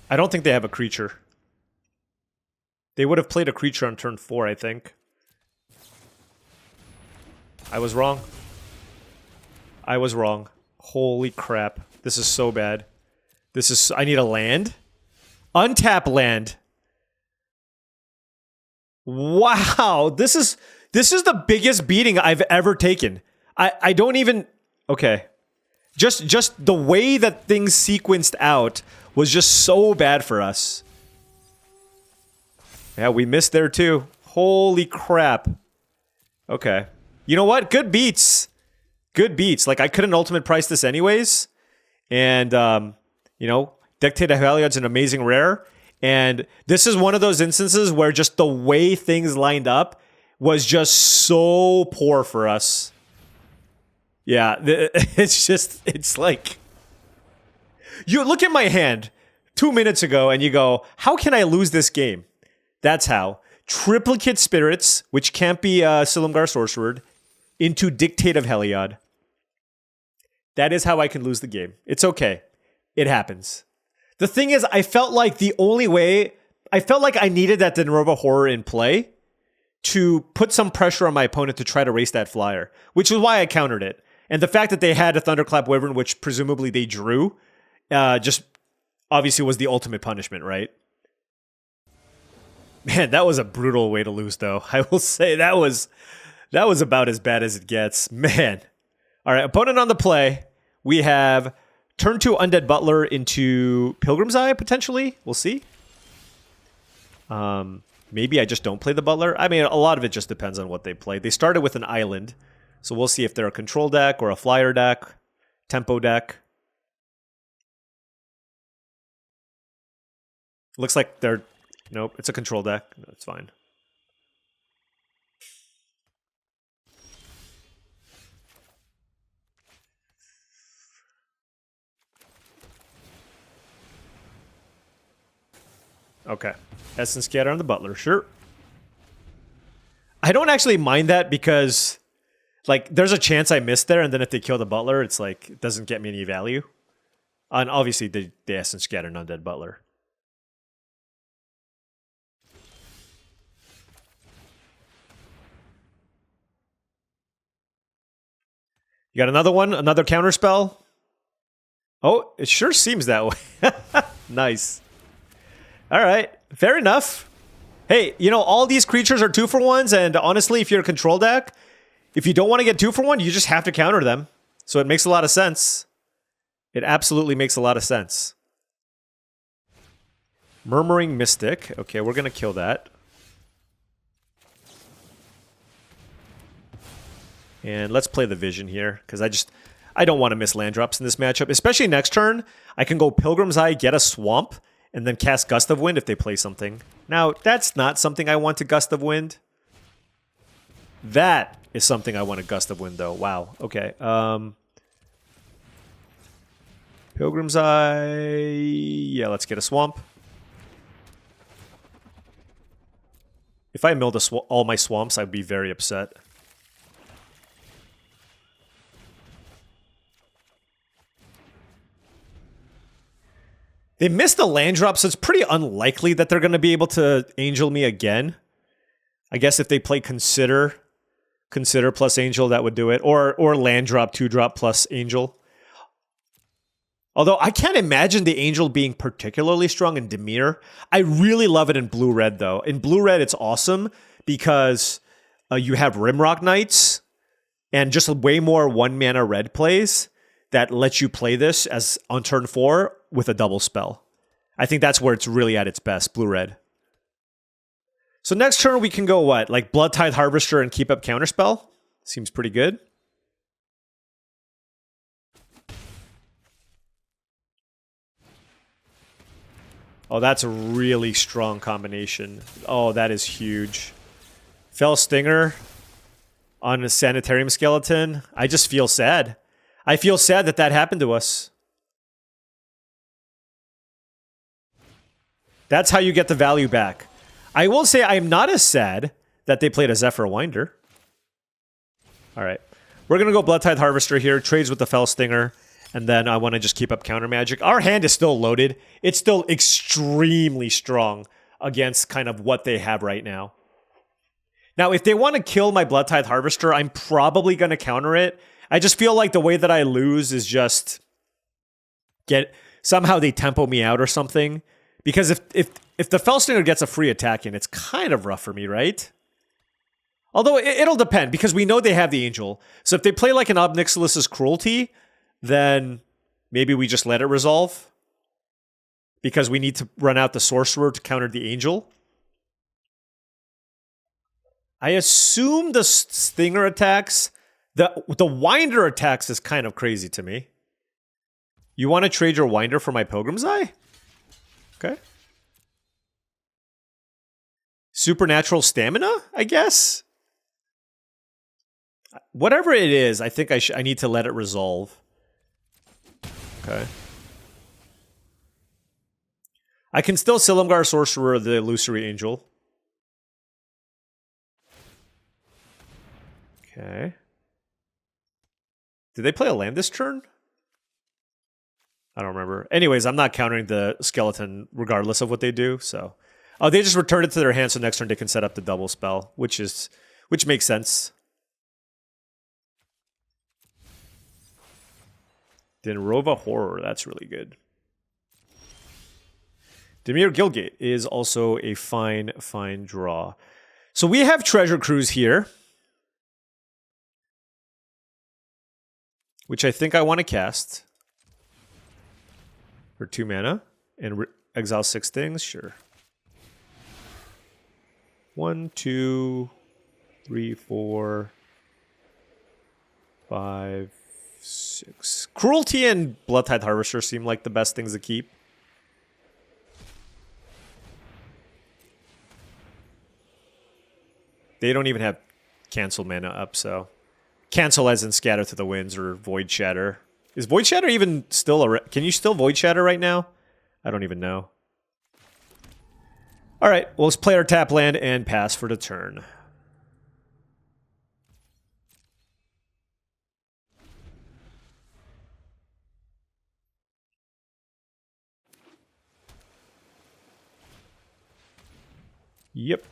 S1: I don't think they have a creature. They would have played a creature on turn 4, I think. I was wrong. I was wrong. Holy crap. This is so bad. This is... I need a land? Untap land. Wow. This is the biggest beating I've ever taken. I don't even... Okay. Just the way that things sequenced out was just so bad for us. Yeah, we missed there too. Holy crap. Okay. You know what? Good beats. Good beats. Like, I couldn't ultimate price this anyways. And, you know, Dictate of Heliod's an amazing rare. And this is one of those instances where just the way things lined up was just so poor for us. Yeah, it's like... You look at my hand 2 minutes ago and you go, how can I lose this game? That's how. Triplicate Spirits, which can't be Silumgar Sorcerer, into Dictate of Heliod. That is how I can lose the game. It's okay. It happens. The thing is, I felt like the only way... I felt like I needed that Denrova Horror in play to put some pressure on my opponent to try to race that flyer, which is why I countered it. And the fact that they had a Thunderclap Wyvern, which presumably they drew, just obviously was the ultimate punishment, right? Man, that was a brutal way to lose, though. I will say that was about as bad as it gets. Man. All right, opponent on the play. We have turn 2 Undead Butler into Pilgrim's Eye, potentially. We'll see. Maybe I just don't play the Butler. I mean, a lot of it just depends on what they play. They started with an island, so we'll see if they're a control deck or a flyer deck, tempo deck. Looks like they're... Nope, it's a control deck. That's fine. Okay. Essence Scatter on the Butler, sure. I don't actually mind that because, like, there's a chance I missed there, and then if they kill the Butler, it's like, it doesn't get me any value. And obviously, the Essence Scatter an Undead Butler. You got another one? Another counter spell? Oh, it sure seems that way. Nice. All right. Fair enough. Hey, you know, all these creatures are 2-for-1s, and honestly, if you're a control deck, if you don't want to get 2-for-1, you just have to counter them. So it makes a lot of sense. It absolutely makes a lot of sense. Murmuring Mystic. Okay, we're going to kill that. And let's play the Vision here, because I don't want to miss land drops in this matchup. Especially next turn, I can go Pilgrim's Eye, get a Swamp, and then cast Gust of Wind if they play something. Now, that's not something I want to Gust of Wind. That is something I want to Gust of Wind, though. Wow. Okay. Pilgrim's Eye. Yeah, let's get a Swamp. If I milled all my Swamps, I'd be very upset. They missed a land drop, so it's pretty unlikely that they're going to be able to Angel me again. I guess if they play Consider plus Angel, that would do it. Or land drop, 2-drop plus Angel. Although I can't imagine the Angel being particularly strong in Dimir. I really love it in Blue-Red, though. In Blue-Red, it's awesome because you have Rimrock Knights and just way more 1-mana red plays that lets you play this as on turn 4 with a double spell. I think that's where it's really at its best, Blue-Red. So next turn we can go what? Like Bloodtithe Harvester and keep up Counterspell? Seems pretty good. Oh, that's a really strong combination. Oh, that is huge. Fell Stinger on a Sanitarium Skeleton. I just feel sad. I feel sad that that happened to us. That's how you get the value back. I will say I'm not as sad that they played a Zephyr Winder. All right. We're going to go Blood Tithe Harvester here, trades with the Fell Stinger, and then I want to just keep up counter magic. Our hand is still loaded. It's still extremely strong against kind of what they have right now. Now, if they want to kill my Blood Tithe Harvester, I'm probably going to counter it. I just feel like the way that I lose is just somehow they tempo me out or something. Because if the Fell Stinger gets a free attack in, it's kind of rough for me, right? Although it'll depend, because we know they have the Angel. So if they play like an Ob Nixilis's Cruelty, then maybe we just let it resolve. Because we need to run out the Sorcerer to counter the Angel. I assume the Stinger attacks... The Winder attacks is kind of crazy to me. You want to trade your Winder for my Pilgrim's Eye? Okay. Supernatural Stamina, I guess? Whatever it is, I think I need to let it resolve. Okay. I can still Silumgar Sorcerer the Illusory Angel. Okay. Did they play a land this turn? I don't remember. Anyways, I'm not countering the skeleton regardless of what they do, so... Oh, they just returned it to their hand, so next turn they can set up the double spell, which makes sense. Denrova Horror, that's really good. Dimir Gilgate is also a fine draw. So we have Treasure Cruise here, which I think I want to cast for 2 mana and exile 6 things. Sure. 1, 2, 3, 4, 5, 6. Cruelty and Blood Tithe Harvester seem like the best things to keep. They don't even have cancel mana up, so... Cancel as in Scatter to the Winds or Void Shatter. Is Void Shatter even still can you still Void Shatter right now? I don't even know. Alright, well, let's play our tap land and pass for the turn. Yep.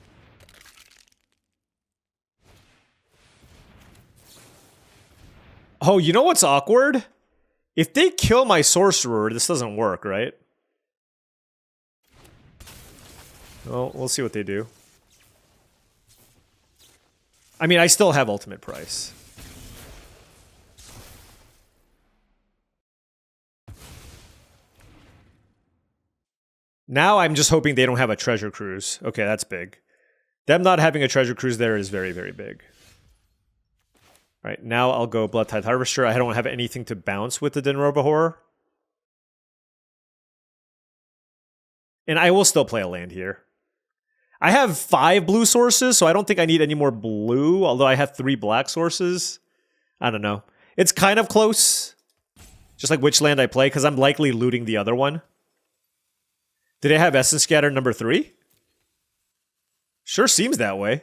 S1: Oh, you know what's awkward? If they kill my Sorcerer, this doesn't work, right? Well, we'll see what they do. I mean, I still have Ultimate Price. Now I'm just hoping they don't have a Treasure Cruise. Okay, that's big. Them not having a Treasure Cruise there is very, very big. All right, now I'll go Blood Tithe Harvester. I don't have anything to bounce with the Denrova Horror. And I will still play a land here. I have 5 blue sources, so I don't think I need any more blue, although I have 3 black sources. I don't know. It's kind of close. Just like which land I play, because I'm likely looting the other one. Did I have Essence Scatter number 3? Sure seems that way.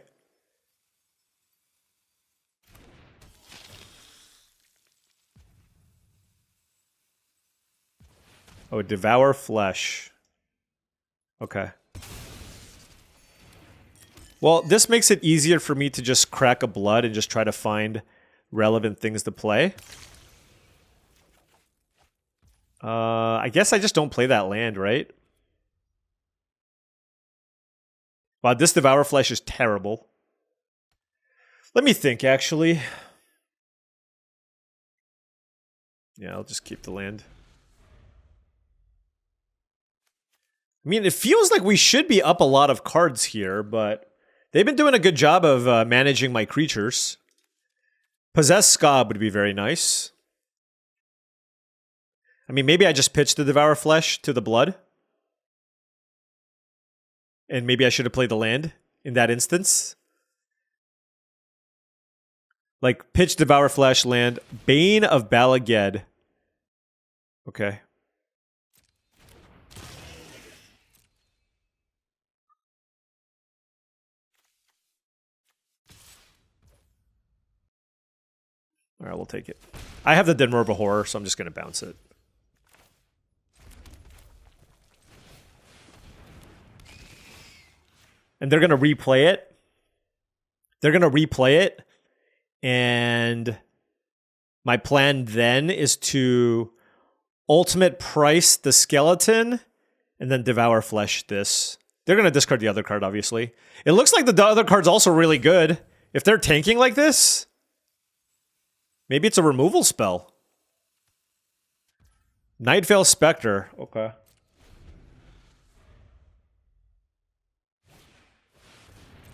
S1: Oh, Devour Flesh. Okay. Well, this makes it easier for me to just crack a blood and just try to find relevant things to play. I guess I just don't play that land, right? Wow, this Devour Flesh is terrible. Let me think, actually. Yeah, I'll just keep the land. I mean, it feels like we should be up a lot of cards here, but they've been doing a good job of managing my creatures. Possessed Skob would be very nice. I mean, maybe I just pitched the Devour Flesh to the blood. And maybe I should have played the land in that instance. Like, pitch Devour Flesh, land, Bane of Balaged. Okay. All right, we'll take it. I have the Dinmerba Horror, so I'm just going to bounce it. And they're going to replay it. They're going to replay it. And my plan then is to ultimate price the skeleton and then devour flesh this. They're going to discard the other card, obviously. It looks like the other card's also really good. If they're tanking like this, maybe it's a removal spell. Nightveil Spectre. Okay.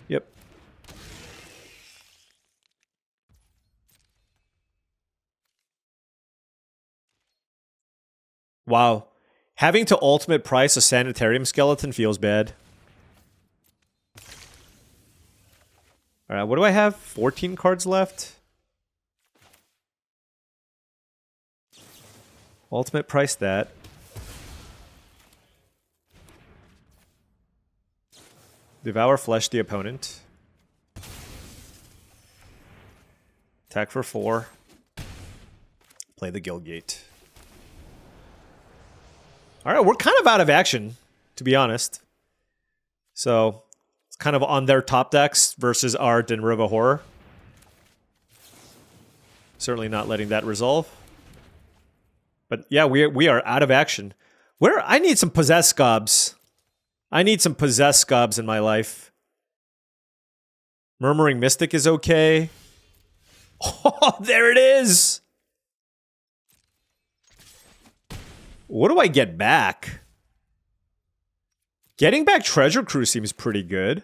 S1: Yep. Wow. Having to ultimate price a Sanitarium skeleton feels bad. Alright, what do I have? 14 cards left? Ultimate price that. Devour flesh the opponent. Attack for 4. Play the Guildgate. Alright, we're kind of out of action, to be honest. So, it's kind of on their top decks versus our Dinmerba Horror. Certainly not letting that resolve. But yeah, we are out of action. I need some possessed scobs. I need some possessed scobs in my life. Murmuring Mystic is okay. Oh, there it is! What do I get back? Getting back Treasure Cruise seems pretty good.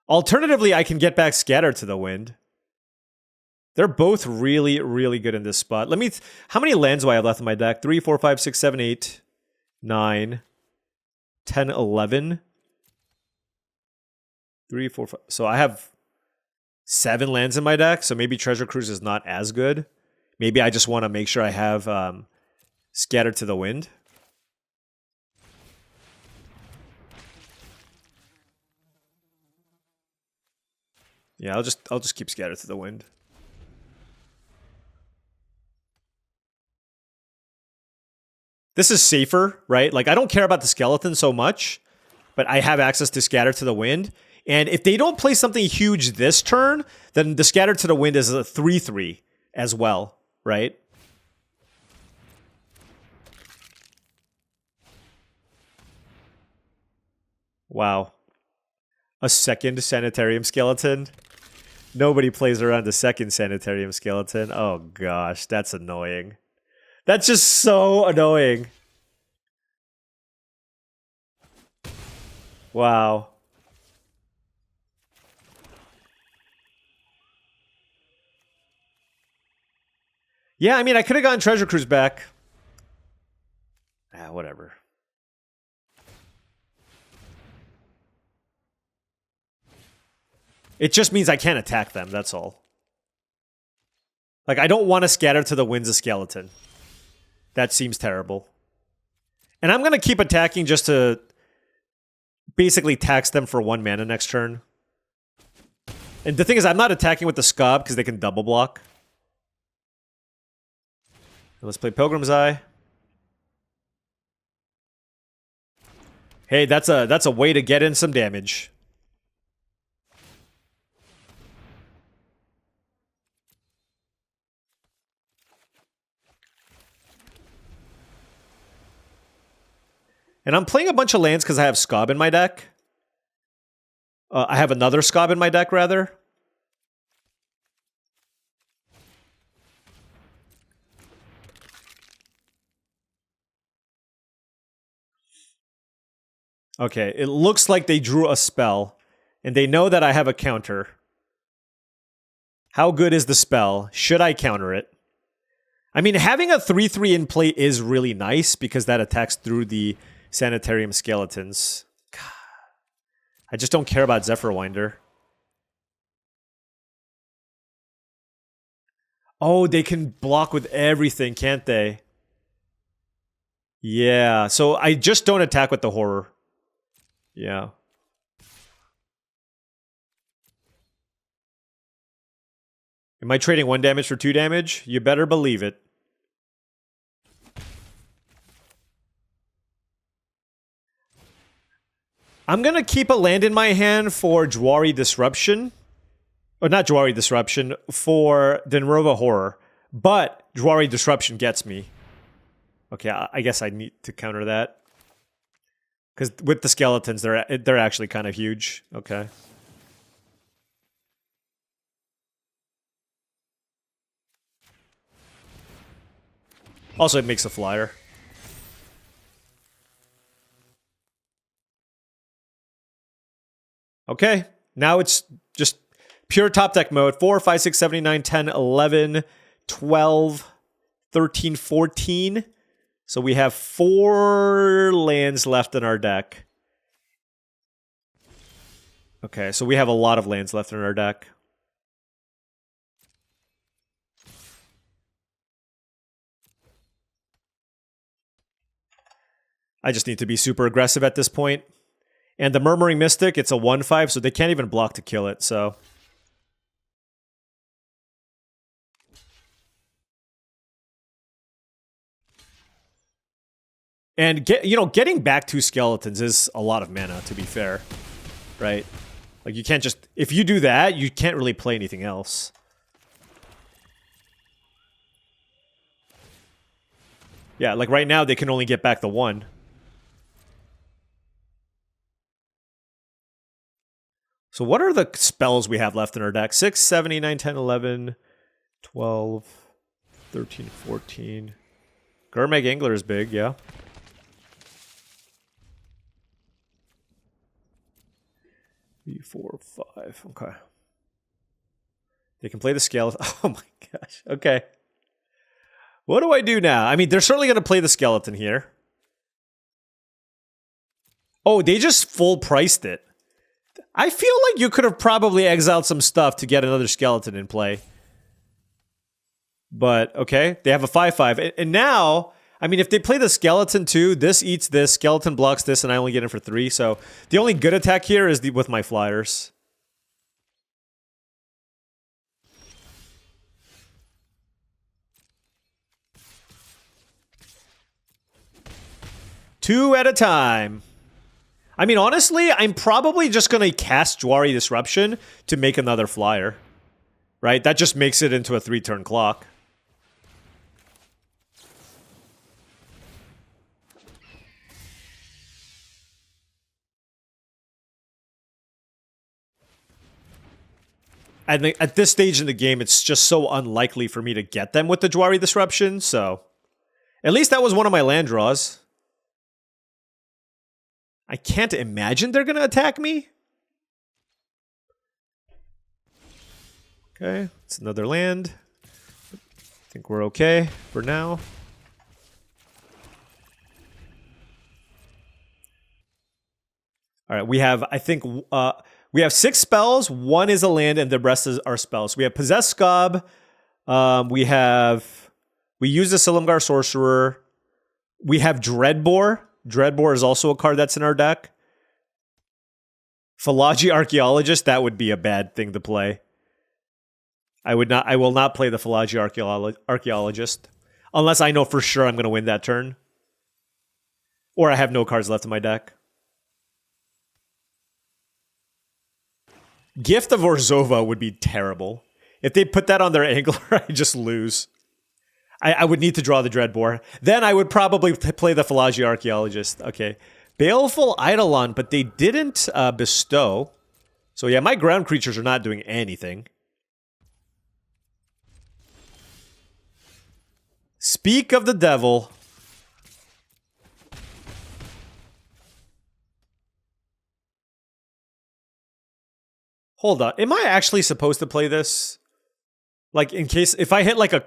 S1: Alternatively, I can get back Scatter to the Wind. They're both really, really good in this spot. Let me... How many lands do I have left in my deck? 3, 4, 5, 6, 7, 8, 9, 10, 11. 3, 4, 5... So I have 7 lands in my deck, so maybe Treasure Cruise is not as good. Maybe I just want to make sure I have Scatter to the Wind. Yeah, I'll just keep Scatter to the Wind. This is safer, right? Like, I don't care about the skeleton so much, but I have access to Scatter to the Wind. And if they don't play something huge this turn, then the Scatter to the Wind is a 3/3 as well, right? Wow. A second Sanitarium skeleton? Nobody plays around a second Sanitarium skeleton. Oh gosh, that's annoying. That's just so annoying. Wow. Yeah, I mean, I could have gotten Treasure Cruise back. Ah, whatever. It just means I can't attack them, that's all. Like, I don't want to Scatter to the Winds a skeleton. That seems terrible. And I'm going to keep attacking just to basically tax them for 1 mana next turn. And the thing is, I'm not attacking with the Scob because they can double block. Let's play Pilgrim's Eye. Hey, that's a way to get in some damage. And I'm playing a bunch of lands because I have Scob in my deck. I have another Scob in my deck, rather. Okay, it looks like they drew a spell, and they know that I have a counter. How good is the spell? Should I counter it? I mean, having a 3/3 in play is really nice, because that attacks through the Sanitarium skeletons. God. I just don't care about Zephyrwinder. Oh, they can block with everything, can't they? Yeah, so I just don't attack with the Horror. Yeah. Am I trading 1 damage for 2 damage? You better believe it. I'm going to keep a land in my hand for Jwari Disruption. Or not Jwari Disruption, for Denrova Horror. But Jwari Disruption gets me. Okay, I guess I need to counter that. Because with the skeletons, they're actually kind of huge. Okay. Also, it makes a flyer. Okay, now it's just pure top deck mode. 4, 5, 6, 7, 8, 9, 10, 11, 12, 13, 14. So we have 4 lands left in our deck. Okay, so we have a lot of lands left in our deck. I just need to be super aggressive at this point. And the Murmuring Mystic, it's a 1/5, so they can't even block to kill it, so... And getting back 2 skeletons is a lot of mana, to be fair. Right? Like, you can't just... If you do that, you can't really play anything else. Yeah, like right now, they can only get back the 1. So what are the spells we have left in our deck? 6, 7, 8, 9, 10, 11, 12, 13, 14. Gurmag Angler is big, yeah. 3, 4, 5. Okay. They can play the skeleton. Oh my gosh. Okay. What do I do now? I mean, they're certainly going to play the skeleton here. Oh, they just full priced it. I feel like you could have probably exiled some stuff to get another skeleton in play. But, okay. They have a 5/5. And now... I mean, if they play the skeleton too, this eats this, skeleton blocks this, and I only get in for 3. So the only good attack here is with my flyers. Two at a time. I mean, honestly, I'm probably just going to cast Jwari Disruption to make another flyer. Right? That just makes it into a 3-turn clock. I think at this stage in the game, it's just so unlikely for me to get them with the Jwari Disruption, so... At least that was one of my land draws. I can't imagine they're going to attack me. Okay, it's another land. I think we're okay for now. Alright, we have, I think... we have 6 spells, 1 is a land, and the rest are spells. We have Possessed Skob, we use the Silumgar Sorcerer, we have Dreadbore. Dreadbore is also a card that's in our deck. Philology Archaeologist, that would be a bad thing to play. I will not play the Philology Archaeologist, unless I know for sure I'm going to win that turn. Or I have no cards left in my deck. Gift of Orzhova would be terrible. If they put that on their angler, I just lose. I would need to draw the Dreadbore. Then I would probably play the Philology Archaeologist. Okay. Baleful Eidolon, but they didn't bestow. So yeah, my ground creatures are not doing anything. Speak of the Devil. Hold on. Am I actually supposed to play this? Like, in case... If I hit, like, a...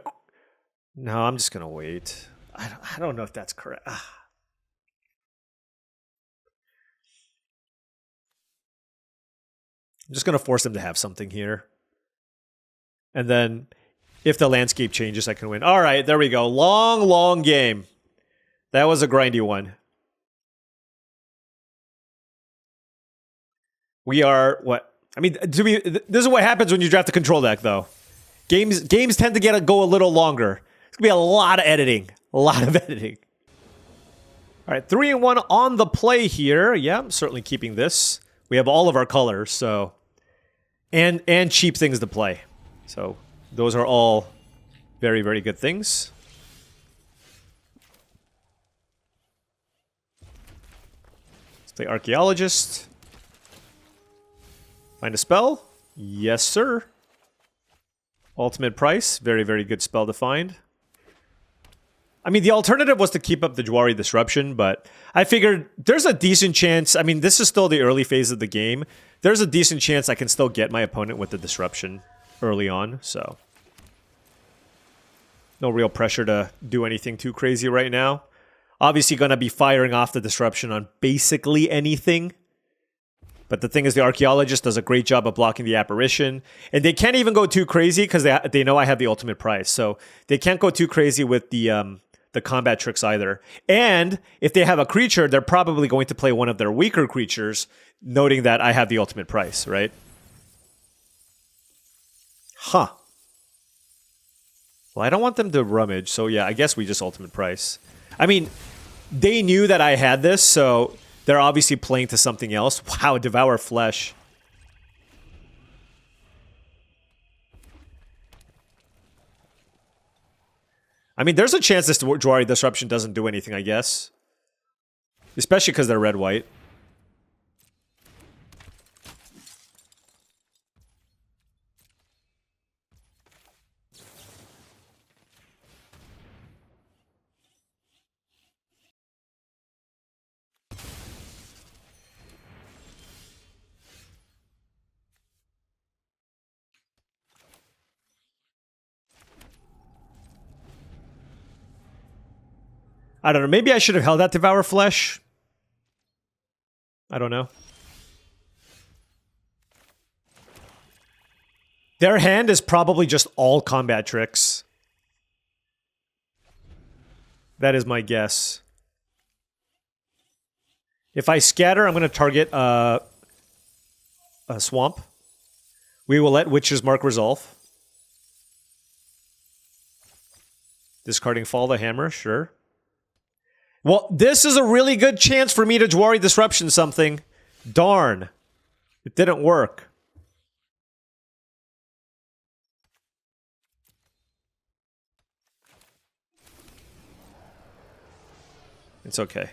S1: No, I'm just gonna wait. I don't know if that's correct. I'm just gonna force them to have something here. And then, if the landscape changes, I can win. Alright, there we go. Long, long game. That was a grindy one. We are... What? I mean, this is what happens when you draft a control deck, though. Games tend to go a little longer. It's gonna be a lot of editing. A lot of editing. All right, 3 and 1 on the play here. Yeah, I'm certainly keeping this. We have all of our colors, so and cheap things to play. So those are all very, very good things. Let's play Archaeologist. Find a spell. Yes, sir. Ultimate Price. Very, very good spell to find. I mean, the alternative was to keep up the Jwari Disruption, but I figured there's a decent chance. I mean, this is still the early phase of the game. There's a decent chance I can still get my opponent with the Disruption early on, so. No real pressure to do anything too crazy right now. Obviously going to be firing off the Disruption on basically anything. But the thing is, the Archaeologist does a great job of blocking the Apparition. And they can't even go too crazy because they know I have the Ultimate Price. So they can't go too crazy with the combat tricks either. And if they have a creature, they're probably going to play one of their weaker creatures, noting that I have the Ultimate Price, right? Huh. Well, I don't want them to rummage, so yeah, I guess we just Ultimate Price. I mean, they knew that I had this, so they're obviously playing to something else. Wow, Devour Flesh. I mean, there's a chance this Jwari Disruption doesn't do anything, I guess. Especially because they're red-white. I don't know. Maybe I should have held that Devour Flesh. I don't know. Their hand is probably just all combat tricks. That is my guess. If I scatter, I'm going to target a swamp. We will let Witch's Mark resolve. Discarding Fall the Hammer, sure. Well, this is a really good chance for me to Jwari Disruption something. Darn. It didn't work. It's okay.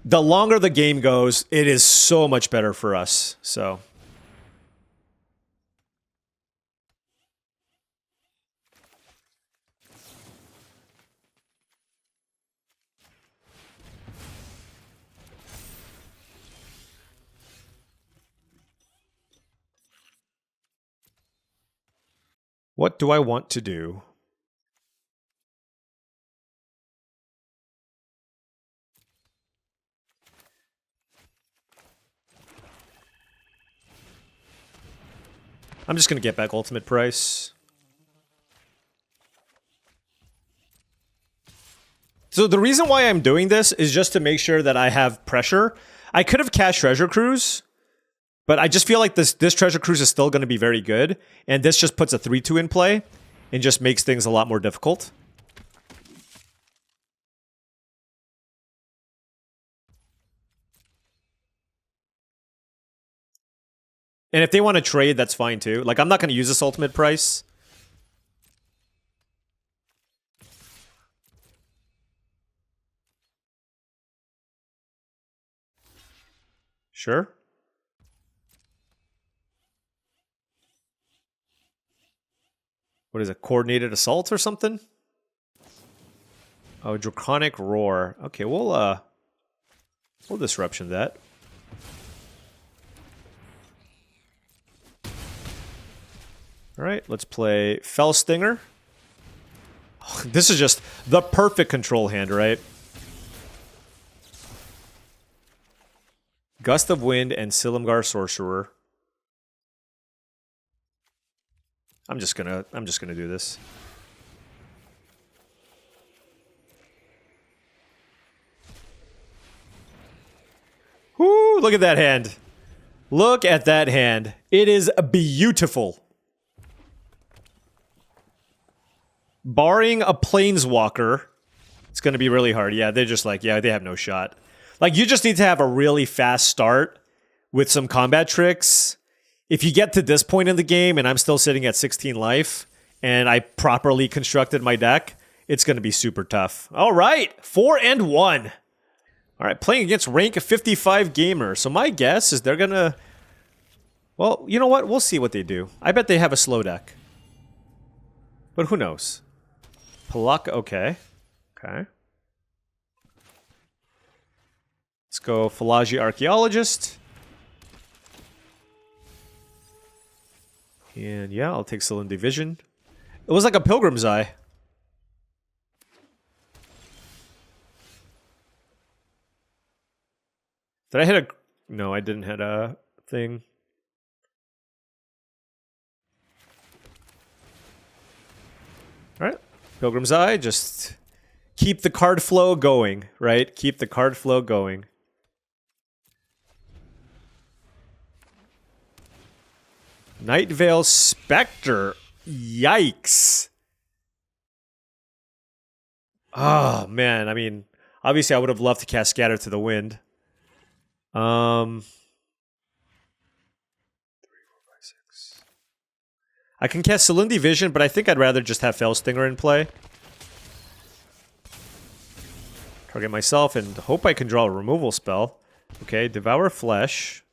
S1: The longer the game goes, it is so much better for us, so. What do I want to do? I'm just going to get back Ultimate Price. So the reason why I'm doing this is just to make sure that I have pressure. I could have cast Treasure Cruise, but I just feel like this Treasure Cruise is still going to be very good. And this just puts a 3-2 in play and just makes things a lot more difficult. And if they want to trade, that's fine too. Like, I'm not going to use this Ultimate Price. Sure. What is it? Coordinated Assault or something? Oh, Draconic Roar. Okay, we'll Disruption that. Alright, let's play Fell Stinger. Oh, this is just the perfect control hand, right? Gust of Wind and Silumgar Sorcerer. I'm just gonna do this. Whoo, look at that hand. Look at that hand. It is beautiful. barring a planeswalker, it's going to be really hard. Yeah, they're just like, yeah, they have no shot. Like, you just need to have a really fast start with some combat tricks. If you get to this point in the game and I'm still sitting at 16 life and I properly constructed my deck, it's going to be super tough. All right, 4-1. All right, playing against rank 55 gamers. So my guess is they're going to... Well, you know what? We'll see what they do. I bet they have a slow deck. But who knows? Palak, okay. Okay. Let's go Philology Archaeologist. And yeah, I'll take Cylinder Vision. It was like a Pilgrim's Eye. Did I hit a... No, I didn't hit a thing. Alright. Pilgrim's Eye, just keep the card flow going, right? Keep the card flow going. Night Veil Spectre. Yikes. Oh, man. I mean, obviously I would have loved to cast Scatter to the Wind. 3, 4, 5, 6. I can cast Salindi Vision, but I think I'd rather just have Fellstinger in play. Target myself and hope I can draw a removal spell. Okay, Devour Flesh.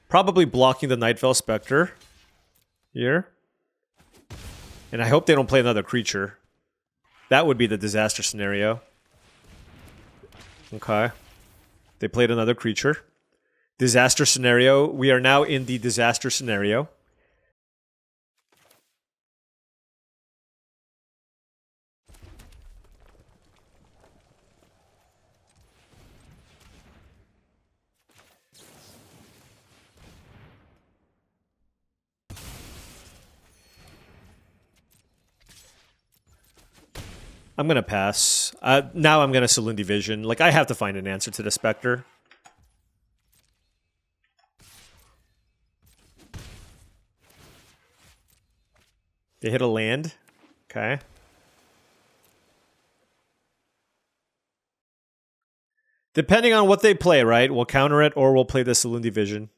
S1: Probably blocking the Night Veil Spectre here. And I hope they don't play another creature. That would be the disaster scenario. Okay. They played another creature. Disaster scenario. We are now in the disaster scenario. I'm going to pass. Now I'm going to Salindi Vision. Like, I have to find an answer to the Spectre. They hit a land. Okay. Depending on what they play, right? We'll counter it or we'll play the Salindi Vision.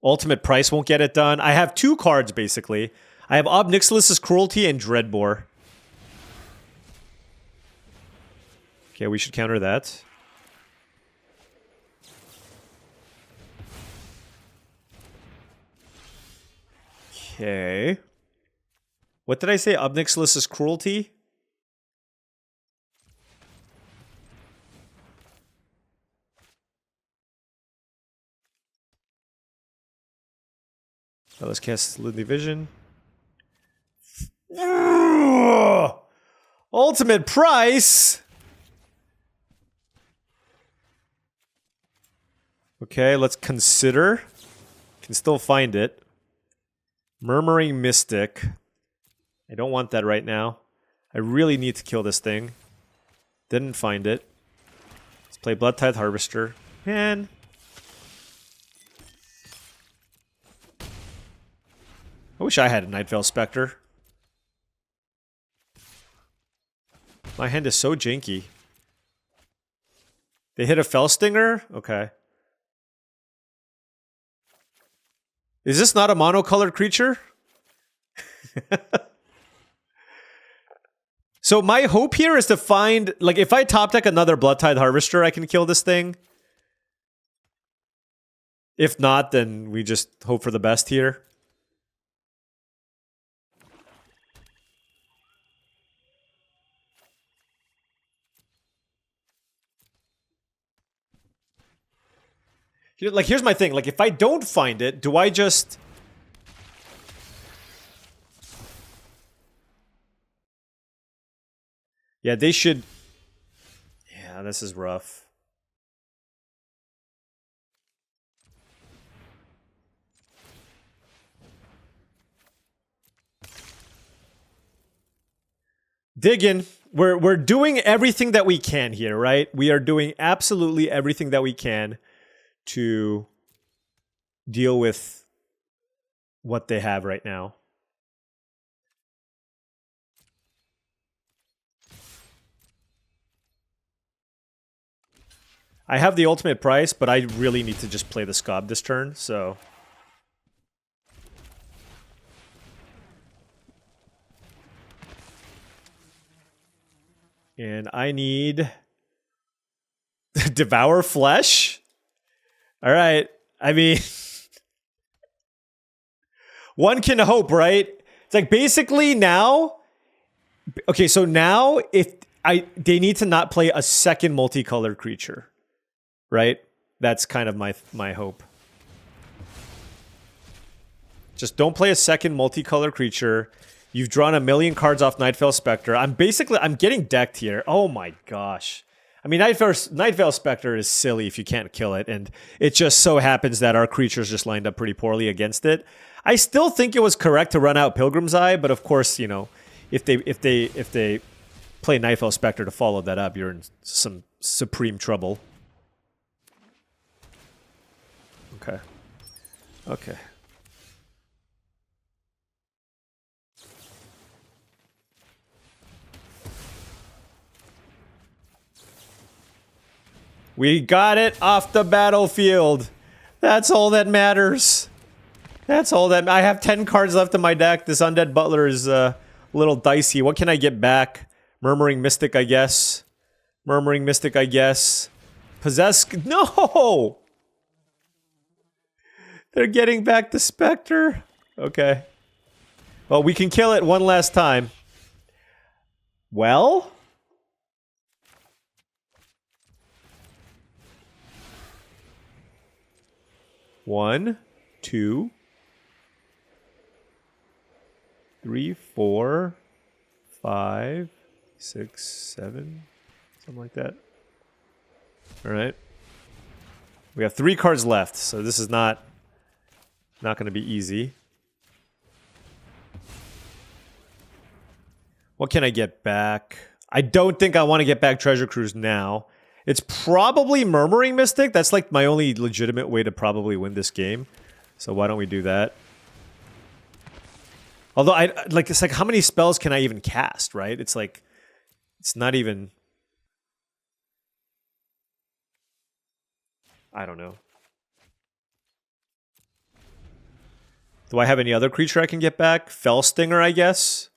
S1: Ultimate Price won't get it done. I have 2 cards, basically. I have Ob Nixilis' Cruelty and Dreadbore. Okay, we should counter that. Okay. What did I say? Ob Nixilis' Cruelty? Now let's cast Salindi Vision. Ultimate Price. Okay, let's consider. Can still find it. Murmuring Mystic. I don't want that right now. I really need to kill this thing. Didn't find it. Let's play Bloodtithe Harvester. Man. I wish I had a Night Veil Spectre. My hand is so janky. They hit a Fellstinger? Okay. Is this not a monocolored creature? So my hope here is to find... Like, if I top deck another Bloodtithe Harvester, I can kill this thing. If not, then we just hope for the best here. Like, here's my thing. Like, if I don't find it, do I just... Yeah, they should... Yeah, this is rough. Dig in. We're doing everything that we can here, right? We are doing absolutely everything that we can to deal with what they have right now. I have the ultimate price, but I really need to just play the Scob this turn, so... And I need... Devour Flesh? Alright, I mean... one can hope, right? It's like, basically now... Okay, so now, if they need to not play a second multicolored creature. Right? That's kind of my hope. Just don't play a second multicolored creature. You've drawn 1,000,000 cards off Nightveil Spectre. I'm getting decked here. Oh my gosh. I mean, Nightveil Spectre is silly if you can't kill it, and it just so happens that our creatures just lined up pretty poorly against it. I still think it was correct to run out Pilgrim's Eye, but of course, you know, if they play Nightveil Spectre to follow that up, you're in some supreme trouble. Okay. Okay. We got it off the battlefield. That's all that matters. That's all that... I have 10 cards left in my deck. This Undead Butler is a little dicey. What can I get back? Murmuring Mystic, I guess. Murmuring Mystic, I guess. Possess... No! They're getting back the Spectre. Okay. Well, we can kill it one last time. Well? One, two, 3, 4, 5, 6, 7, something like that. All right. We have 3 cards left, so this is not going to be easy. What can I get back? I don't think I want to get back Treasure Cruise now. It's probably Murmuring Mystic. That's like my only legitimate way to probably win this game. So why don't we do that? Although it's like how many spells can I even cast, right? It's like it's not even, I don't know. Do I have any other creature I can get back? Fellstinger, I guess.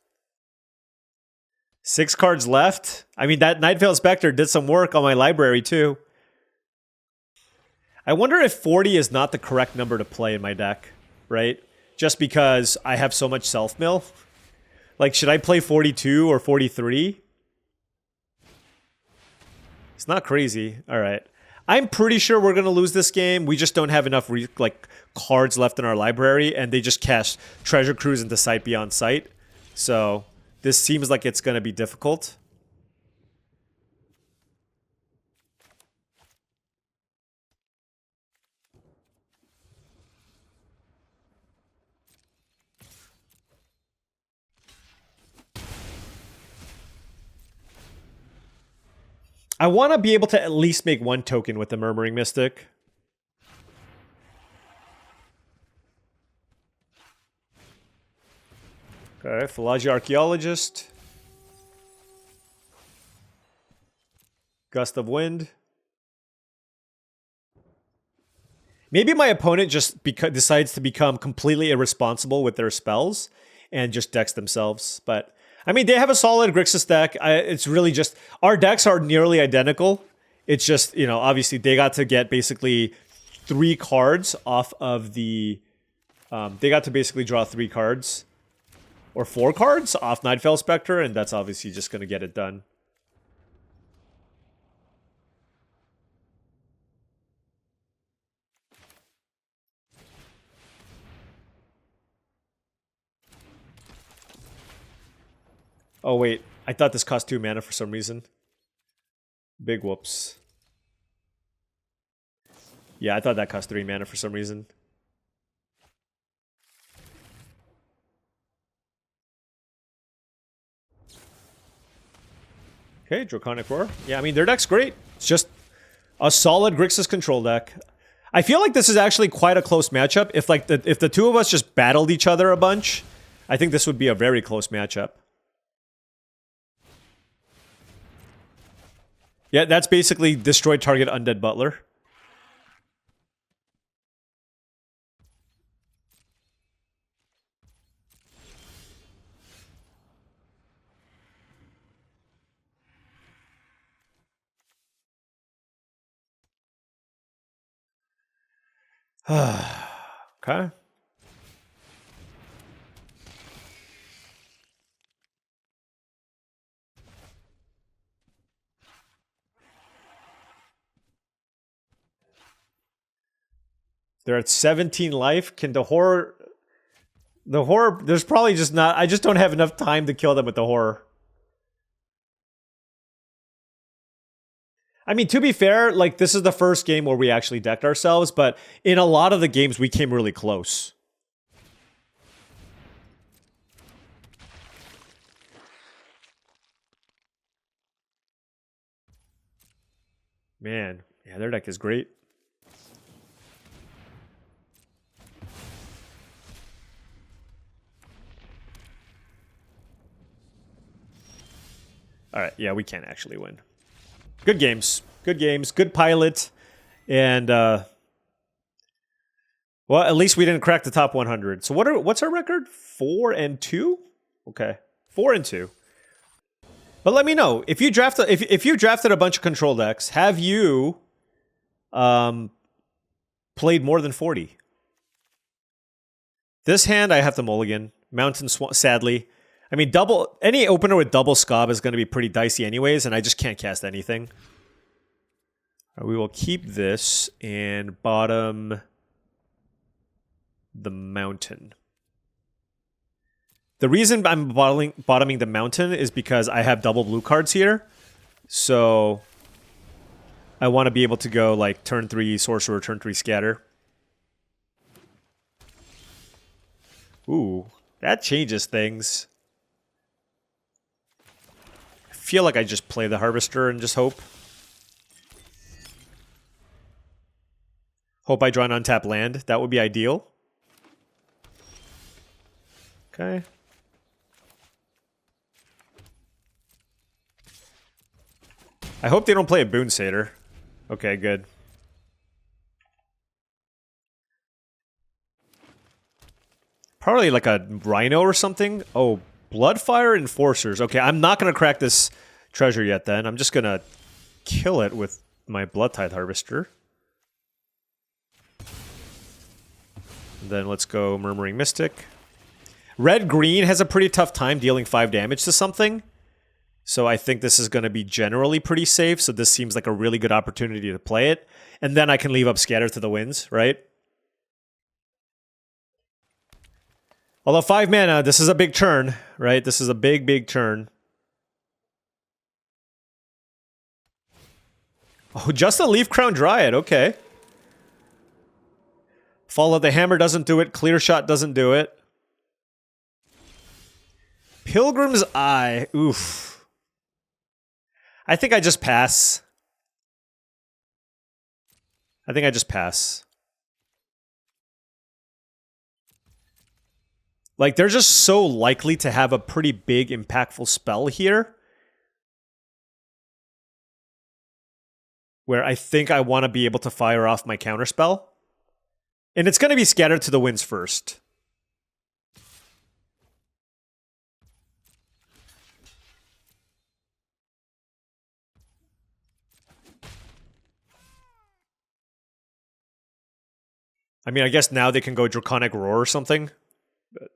S1: 6 cards left. I mean, that Nightveil Spectre did some work on my library, too. I wonder if 40 is not the correct number to play in my deck, right? Just because I have so much self-mill. Like, should I play 42 or 43? It's not crazy. All right. I'm pretty sure we're going to lose this game. We just don't have enough cards left in our library, and they just cast Treasure Cruise into Sight Beyond Sight. So this seems like it's going to be difficult. I want to be able to at least make 1 token with the Murmuring Mystic. Okay, Philology Archaeologist. Gust of Wind. Maybe my opponent just decides to become completely irresponsible with their spells and just decks themselves, but... I mean, they have a solid Grixis deck. It's really just... Our decks are nearly identical. It's just, you know, obviously they got to get basically 3 cards off of the... they got to basically draw 3 cards. Or 4 cards off Nightveil Spectre, and that's obviously just going to get it done. Oh, wait. I thought this cost 2 mana for some reason. Big whoops. Yeah, I thought that cost 3 mana for some reason. Okay, Draconic Roar. Yeah, I mean, their deck's great. It's just a solid Grixis control deck. I feel like this is actually quite a close matchup. If like if the two of us just battled each other a bunch, I think this would be a very close matchup. Yeah, that's basically destroy target undead butler. Okay. They're at 17 life. Can the horror... The horror... There's probably just not... I just don't have enough time to kill them with the horror. I mean, to be fair, like, this is the first game where we actually decked ourselves, but in a lot of the games, we came really close. Man, yeah, their deck is great. All right, yeah, we can actually win. Good games. Good games. Good pilot. And, well, at least we didn't crack the top 100. So what's our record? 4-2? Okay. 4-2. But let me know. If you if you drafted a bunch of control decks, have you played more than 40? This hand, I have to mulligan. Mountain Swamp, sadly. I mean, any opener with double Scob is going to be pretty dicey anyways, and I just can't cast anything. We will keep this and bottom the mountain. The reason I'm bottoming the mountain is because I have double blue cards here. So I want to be able to go like turn 3 sorcerer, turn 3 scatter. Ooh, that changes things. I feel like I just play the harvester and just hope. Hope I draw an untapped land. That would be ideal. Okay. I hope they don't play a Boon Satyr. Okay, good. Probably like a Rhino or something. Oh, Bloodfire Enforcers. Okay, I'm not going to crack this treasure yet then. I'm just going to kill it with my Bloodtithe Harvester. And then let's go Murmuring Mystic. Red-green has a pretty tough time dealing 5 damage to something. So I think this is going to be generally pretty safe. So this seems like a really good opportunity to play it. And then I can leave up Scatter to the winds, right? Although 5 mana, this is a big churn, right? This is a big, big churn. Oh, just a Leaf Crown Dryad, okay. Follow the Hammer doesn't do it. Clear Shot doesn't do it. Pilgrim's Eye, oof. I think I just pass. I think I just pass. Like, they're just so likely to have a pretty big, impactful spell here. Where I think I want to be able to fire off my counterspell. And it's going to be Scattered to the Winds first. I mean, I guess now they can go Draconic Roar or something. But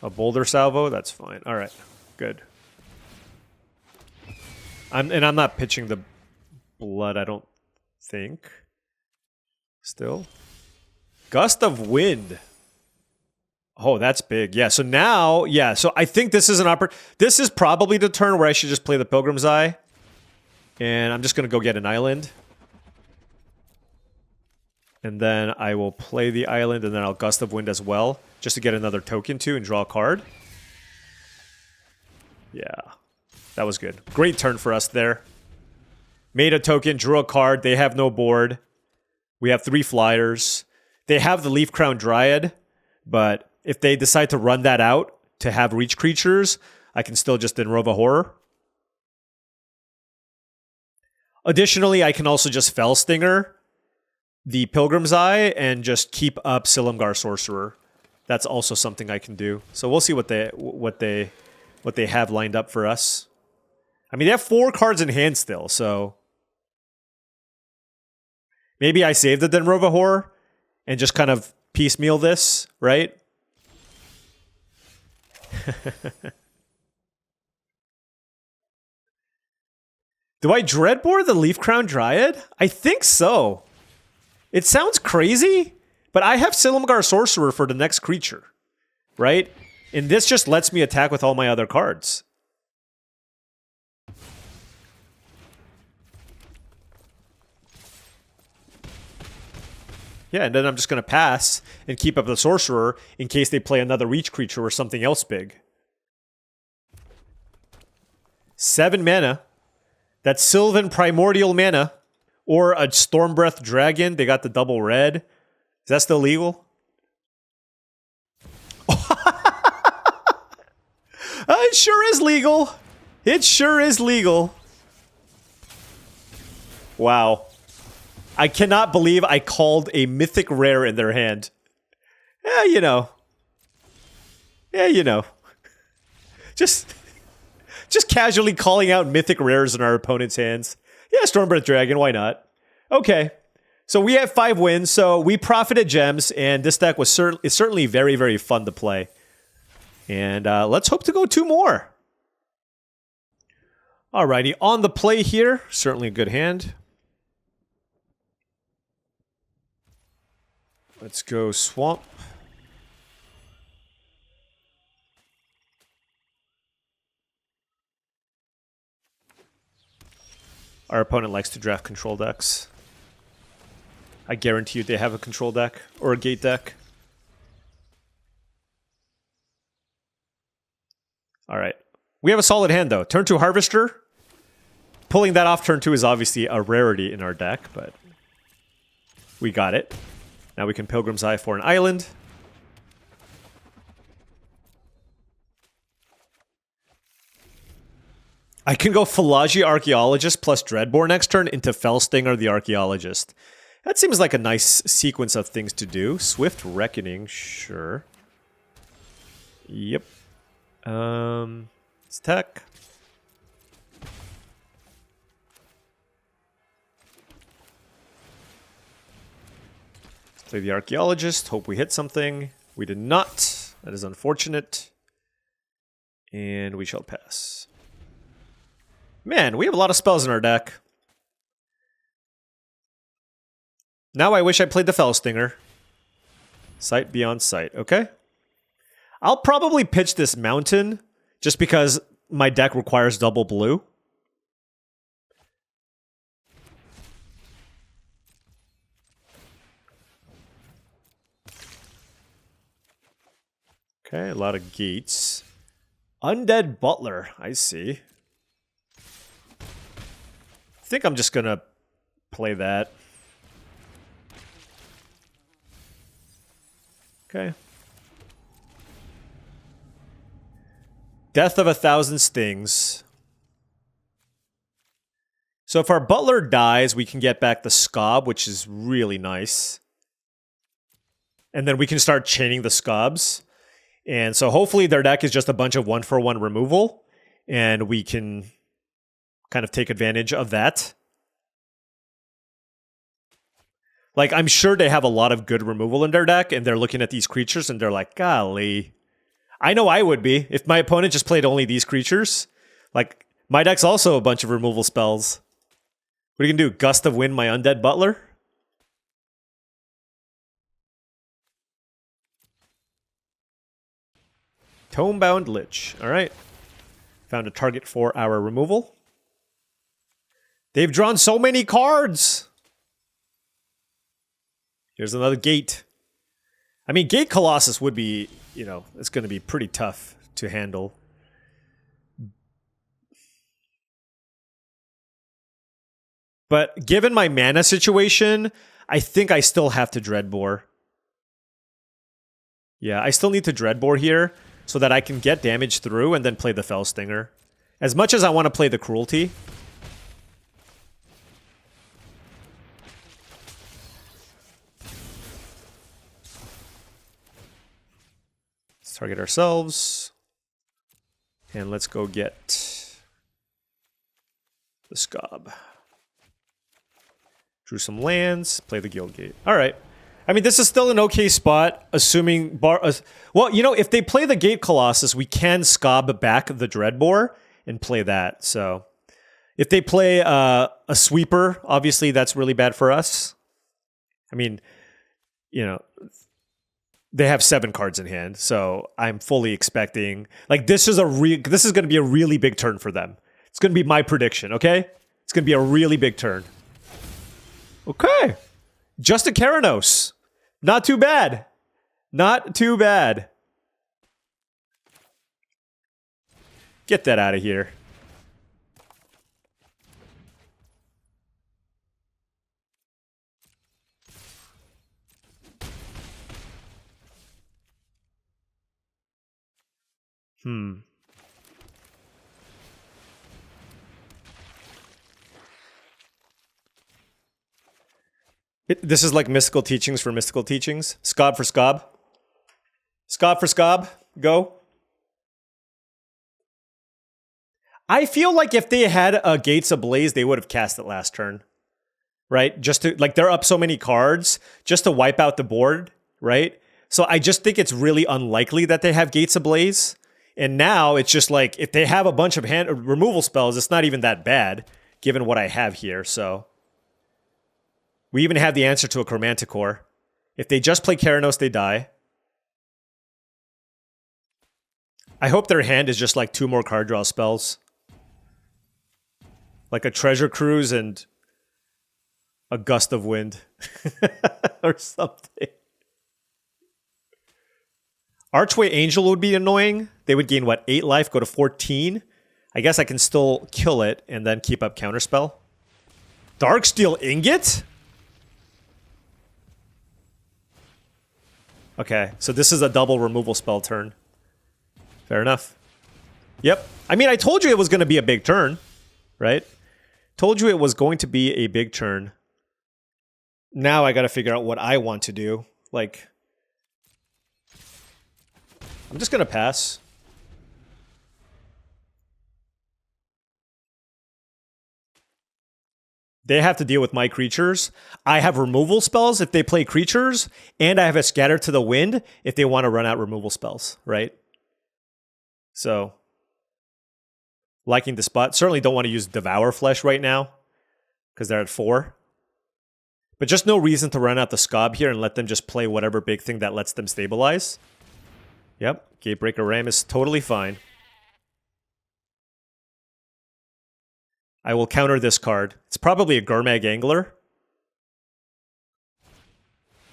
S1: a Boulder Salvo, that's fine. All right, good. I'm not pitching the blood, I don't think. Still. Gust of Wind. Oh, that's big. Yeah, so now, yeah, so I think this is an this is probably the turn where I should just play the Pilgrim's Eye. And I'm just going to go get an island. And then I will play the island, and then I'll Gust of Wind as well, just to get another token too and draw a card. Yeah, that was good. Great turn for us there. Made a token, drew a card. They have no board. We have 3 flyers. They have the Leaf Crown Dryad, but if they decide to run that out to have reach creatures, I can still just Enrova Horror. Additionally, I can also just Fell Stinger the Pilgrim's Eye and just keep up Silumgar Sorcerer. That's also something I can do. So we'll see what they have lined up for us. I mean, they have 4 cards in hand still, so maybe I save the Enrova Horror and just kind of piecemeal this, right? Do I Dreadbore the Leaf Crown Dryad? I think so. It sounds crazy, but I have Silumgar Sorcerer for the next creature, right? And this just lets me attack with all my other cards. Yeah, and then I'm just going to pass and keep up the Sorcerer in case they play another reach creature or something else big. 7 mana. That's Sylvan Primordial Mana. Or a Stormbreath Dragon. They got the double red. Is that still legal? It sure is legal. It sure is legal. Wow. I cannot believe I called a mythic rare in their hand. Yeah, you know. Yeah, you know. Just casually calling out mythic rares in our opponent's hands. Yeah, Stormbreath Dragon, why not? Okay. So we have 5 wins, so we profited gems, and this deck was certainly very, very fun to play. And let's hope to go 2 more. Alrighty, on the play here, certainly a good hand. Let's go Swamp. Our opponent likes to draft control decks. I guarantee you they have a control deck or a gate deck. Alright. We have a solid hand though. Turn 2 Harvester. Pulling that off turn 2 is obviously a rarity in our deck, but we got it. Now we can Pilgrim's Eye for an island. I can go Philology Archaeologist plus Dreadbore next turn into Fellstinger the Archaeologist. That seems like a nice sequence of things to do. Swift Reckoning, sure. Yep. It's tech. Let's play the Archaeologist. Hope we hit something. We did not. That is unfortunate. And we shall pass. Man, we have a lot of spells in our deck. Now I wish I played the Fellstinger. Sight beyond sight. Okay. I'll probably pitch this Mountain just because my deck requires double blue. Okay, a lot of gates. Undead Butler, I see. I think I'm just gonna play that. Okay. Death of 1,000 Stings. So if our Butler dies, we can get back the Scob, which is really nice. And then we can start chaining the Scobs. And so hopefully their deck is just a bunch of 1-for-1 removal. And we can kind of take advantage of that. Like, I'm sure they have a lot of good removal in their deck, and they're looking at these creatures, and they're like, golly. I know I would be, if my opponent just played only these creatures. Like, my deck's also a bunch of removal spells. What are you gonna do, Gust of Wind my Undead Butler? Tomebound Lich, alright. Found a target for our removal. They've drawn so many cards! Here's another Gate. I mean, Gate Colossus would be, you know, it's going to be pretty tough to handle. But given my mana situation, I think I still have to Dreadbore. Yeah, I still need to Dreadbore here so that I can get damage through and then play the Fell Stinger. As much as I want to play the Cruelty. Let's target ourselves. And let's go get the Scob. Drew some lands, play the Guild Gate. All right. I mean, this is still an okay spot, assuming... well, you know, if they play the Gate Colossus, we can Scob back the Dreadbore and play that. So if they play a Sweeper, obviously that's really bad for us. I mean, you know, they have 7 cards in hand, so I'm fully expecting... Like, this is going to be a really big turn for them. It's going to be my prediction, okay? It's going to be a really big turn. Okay. Just a Keranos. Not too bad. Not too bad. Get that out of here. This is like mystical teachings for mystical teachings. Scob for Scob. Scob for Scob. Go. I feel like if they had a Gates Ablaze, they would have cast it last turn. Right? Just to, like, they're up so many cards, just to wipe out the board, right? So I just think it's really unlikely that they have Gates Ablaze. And now it's just like, if they have a bunch of hand removal spells, it's not even that bad, given what I have here, so... We even have the answer to a Chromanticore. If they just play Keranos, they die. I hope their hand is just like 2 more card draw spells. Like a Treasure Cruise and a Gust of Wind. Or something. Archway Angel would be annoying. They would gain, what, 8 life, go to 14? I guess I can still kill it and then keep up Counterspell. Darksteel Ingot? Okay, so this is a double removal spell turn. Fair enough. Yep. I mean, I told you it was going to be a big turn, right? Told you it was going to be a big turn. Now I got to figure out what I want to do. Like, I'm just going to pass. They have to deal with my creatures. I have removal spells if they play creatures, and I have a Scatter to the Wind if they want to run out removal spells, right? So, liking the spot. Certainly don't want to use Devour Flesh right now, because they're at 4. But just no reason to run out the Scob here and let them just play whatever big thing that lets them stabilize. Yep, Gatebreaker Ram is totally fine. I will counter this card. It's probably a Gurmag Angler.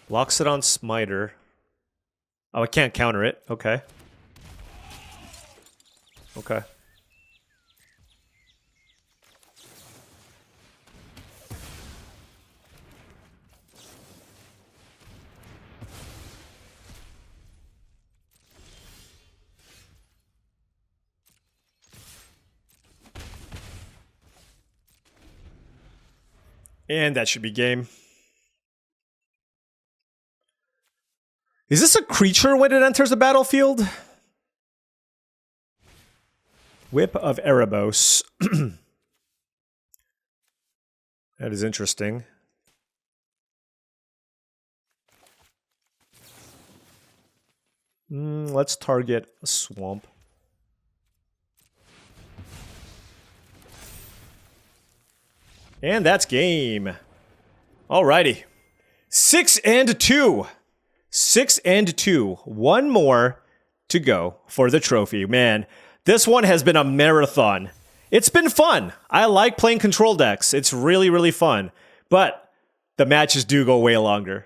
S1: Loxodon Smiter. Oh, I can't counter it. Okay. Okay. And that should be game. Is this a creature when it enters the battlefield? Whip of Erebos. That is interesting. Let's target a swamp. And that's game. Alrighty. 6-2. 6-2. One more to go for the trophy. Man, this one has been a marathon. It's been fun. I like playing control decks. It's really, really fun. But the matches do go way longer.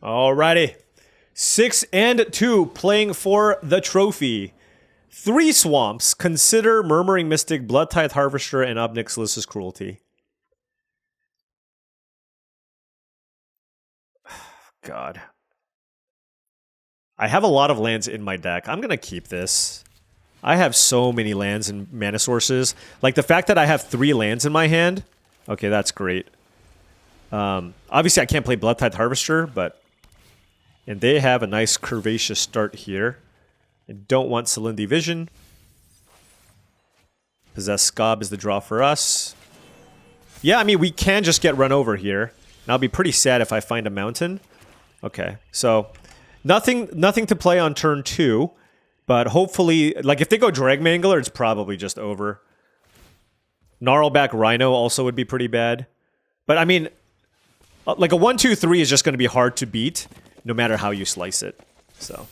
S1: Alrighty. 6-2 playing for the trophy. 3 swamps. Consider Murmuring Mystic, Bloodtithe Harvester, and Ob Nixilis' Cruelty. God. I have a lot of lands in my deck. I'm going to keep this. I have so many lands and mana sources. Like, the fact that I have 3 lands in my hand. Okay, that's great. Obviously, I can't play Bloodtithe Harvester, but... And they have a nice curvaceous start here. I don't want Salinity Vision. Possess Skob is the draw for us. Yeah, I mean, we can just get run over here. And I'll be pretty sad if I find a mountain. Okay, so... Nothing to play on turn 2. But hopefully, like, if they go Drag Mangler, it's probably just over. Gnarlback Rhino also would be pretty bad. But, I mean, like, a 1-2-3 is just going to be hard to beat, no matter how you slice it. So...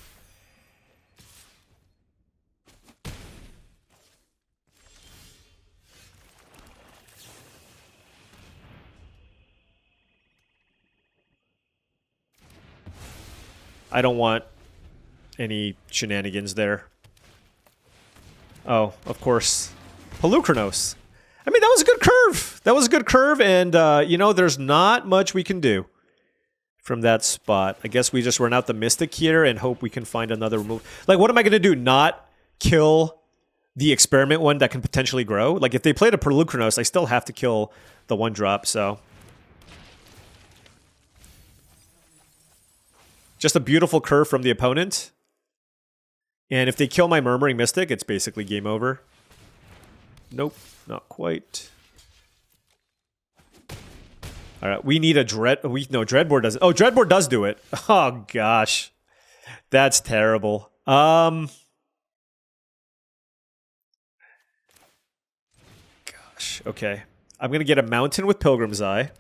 S1: I don't want any shenanigans there. Oh, of course. Pelucranos. I mean, that was a good curve. That was a good curve, and, you know, there's not much we can do from that spot. I guess we just run out the Mystic here and hope we can find another remove. Like, what am I going to do? Not kill the Experiment one that can potentially grow? Like, if they played a Pelucranos, I still have to kill the 1-drop, so... Just a beautiful curve from the opponent. And if they kill my Murmuring Mystic, it's basically game over. Nope, not quite. Alright, we need a No, Dreadboard doesn't... Oh, Dreadboard does do it. Oh, gosh. That's terrible. Gosh, okay. I'm gonna get a Mountain with Pilgrim's Eye.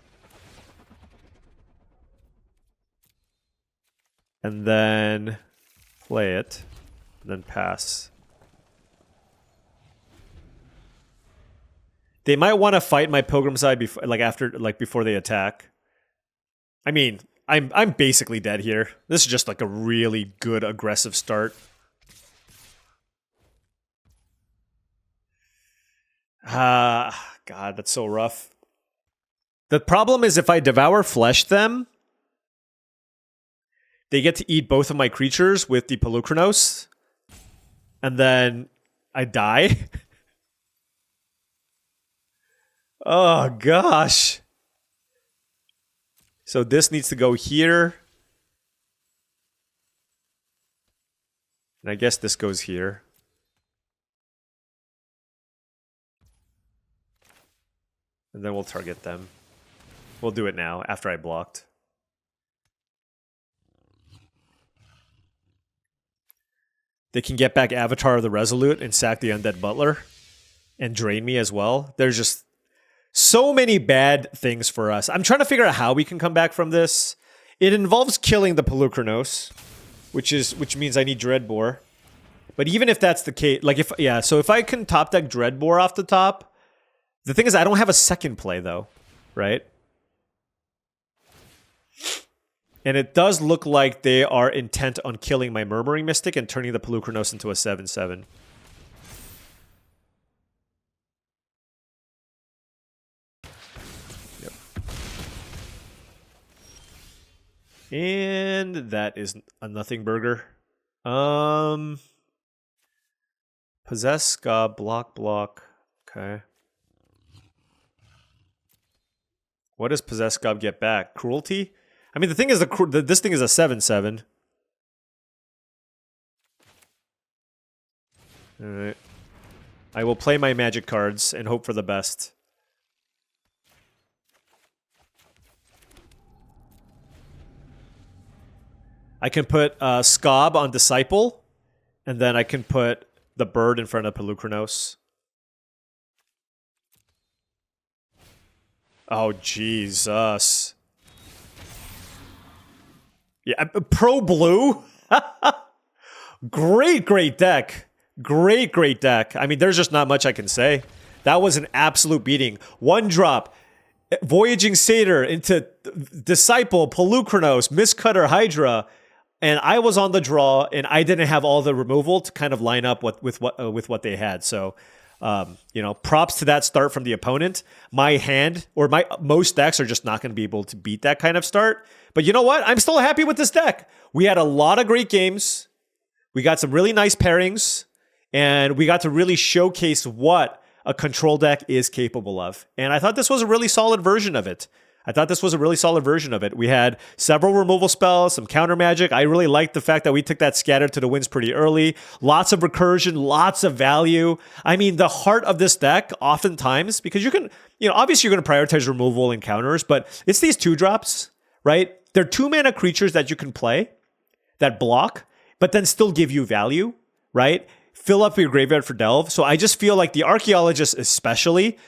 S1: And then play it, and then pass. They might want to fight my Pilgrim's Eye before they attack. I mean, I'm basically dead here. This is just like a really good aggressive start. God, that's so rough. The problem is if I Devour Flesh them, they get to eat both of my creatures with the Pelucranos, and then I die. Oh, gosh. So this needs to go here. And I guess this goes here. And then we'll target them. We'll do it now, after I blocked. They can get back Avatar of the Resolute and sack the Undead Butler and drain me as well. There's just so many bad things for us. I'm trying to figure out how we can come back from this. It involves killing the Pelucranos, which means I need Dreadbore. But even if that's the case, like so if I can top deck Dreadbore off the top, the thing is I don't have a second play though, right? And it does look like they are intent on killing my Murmuring Mystic and turning the Pelucranos into a 7/7. Yep. And that is a nothing burger. Possess, Skob, block. Okay. What does Possess Skob get back? Cruelty? I mean, the thing is, this thing is a 7/7. Alright. I will play my magic cards and hope for the best. I can put Skob on Disciple, and then I can put the bird in front of Pelucranos. Oh, Jesus. Yeah, Pro Blue? Great deck. Great deck. I mean, there's just not much I can say. That was an absolute beating. 1-drop. Voyaging Satyr into Disciple, Pelucranos, Mistcutter, Hydra. And I was on the draw, and I didn't have all the removal to kind of line up with what they had. So props to that start from the opponent. My hand or most decks are just not going to be able to beat that kind of start. But you know what? I'm still happy with this deck. We had a lot of great games. We got some really nice pairings, and we got to really showcase what a control deck is capable of. And I thought this was a really solid version of it. We had several removal spells, some counter magic. I really liked the fact that we took that scatter to the winds pretty early. Lots of recursion, lots of value. I mean, the heart of this deck, oftentimes, because you can, obviously you're going to prioritize removal and counters, but it's these 2-drops, right? They're 2-mana creatures that you can play that block, but then still give you value, right? Fill up your graveyard for delve. So I just feel like the Archaeologist especially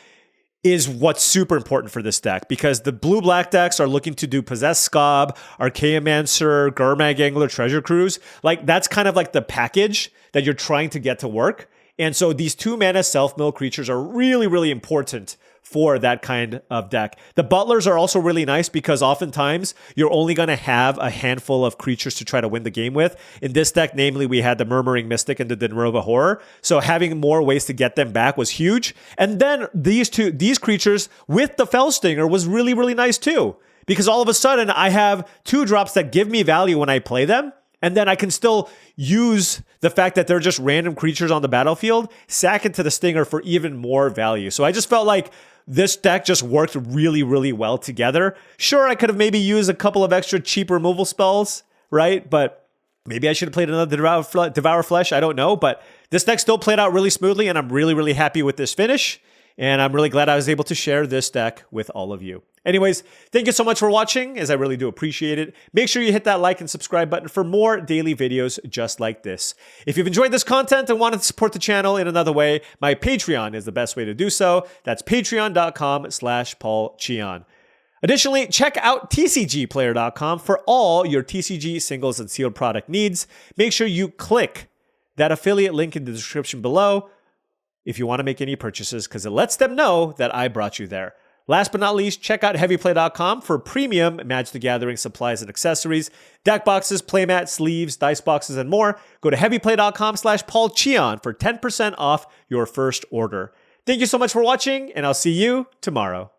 S1: is what's super important for this deck, because the blue-black decks are looking to do Possess Skob, Archaeomancer, Gurmag Angler, Treasure Cruise. Like, that's kind of like the package that you're trying to get to work. And so these 2-mana self-mill creatures are really, really important for that kind of deck. The Butlers are also really nice because oftentimes you're only going to have a handful of creatures to try to win the game with. In this deck, namely, we had the Murmuring Mystic and the Denrova Horror. So having more ways to get them back was huge. And then these creatures with the Fellstinger was really, really nice too. Because all of a sudden I have 2-drops that give me value when I play them. And then I can still use the fact that they're just random creatures on the battlefield, sack into the Stinger for even more value. So I just felt like this deck just worked really, really well together. Sure, I could have maybe used a couple of extra cheap removal spells, right? But maybe I should have played another Devour Flesh. I don't know. But this deck still played out really smoothly, and I'm really, really happy with this finish. And I'm really glad I was able to share this deck with all of you. Anyways, thank you so much for watching, as I really do appreciate it. Make sure you hit that like and subscribe button for more daily videos just like this. If you've enjoyed this content and want to support the channel in another way, my Patreon is the best way to do so. That's patreon.com/paulcheon. Additionally, check out tcgplayer.com for all your TCG singles and sealed product needs. Make sure you click that affiliate link in the description below if you want to make any purchases, because it lets them know that I brought you there. Last but not least, check out heavyplay.com for premium Magic the Gathering supplies and accessories, deck boxes, playmat, sleeves, dice boxes, and more. Go to heavyplay.com/paulcheon for 10% off your first order. Thank you so much for watching, and I'll see you tomorrow.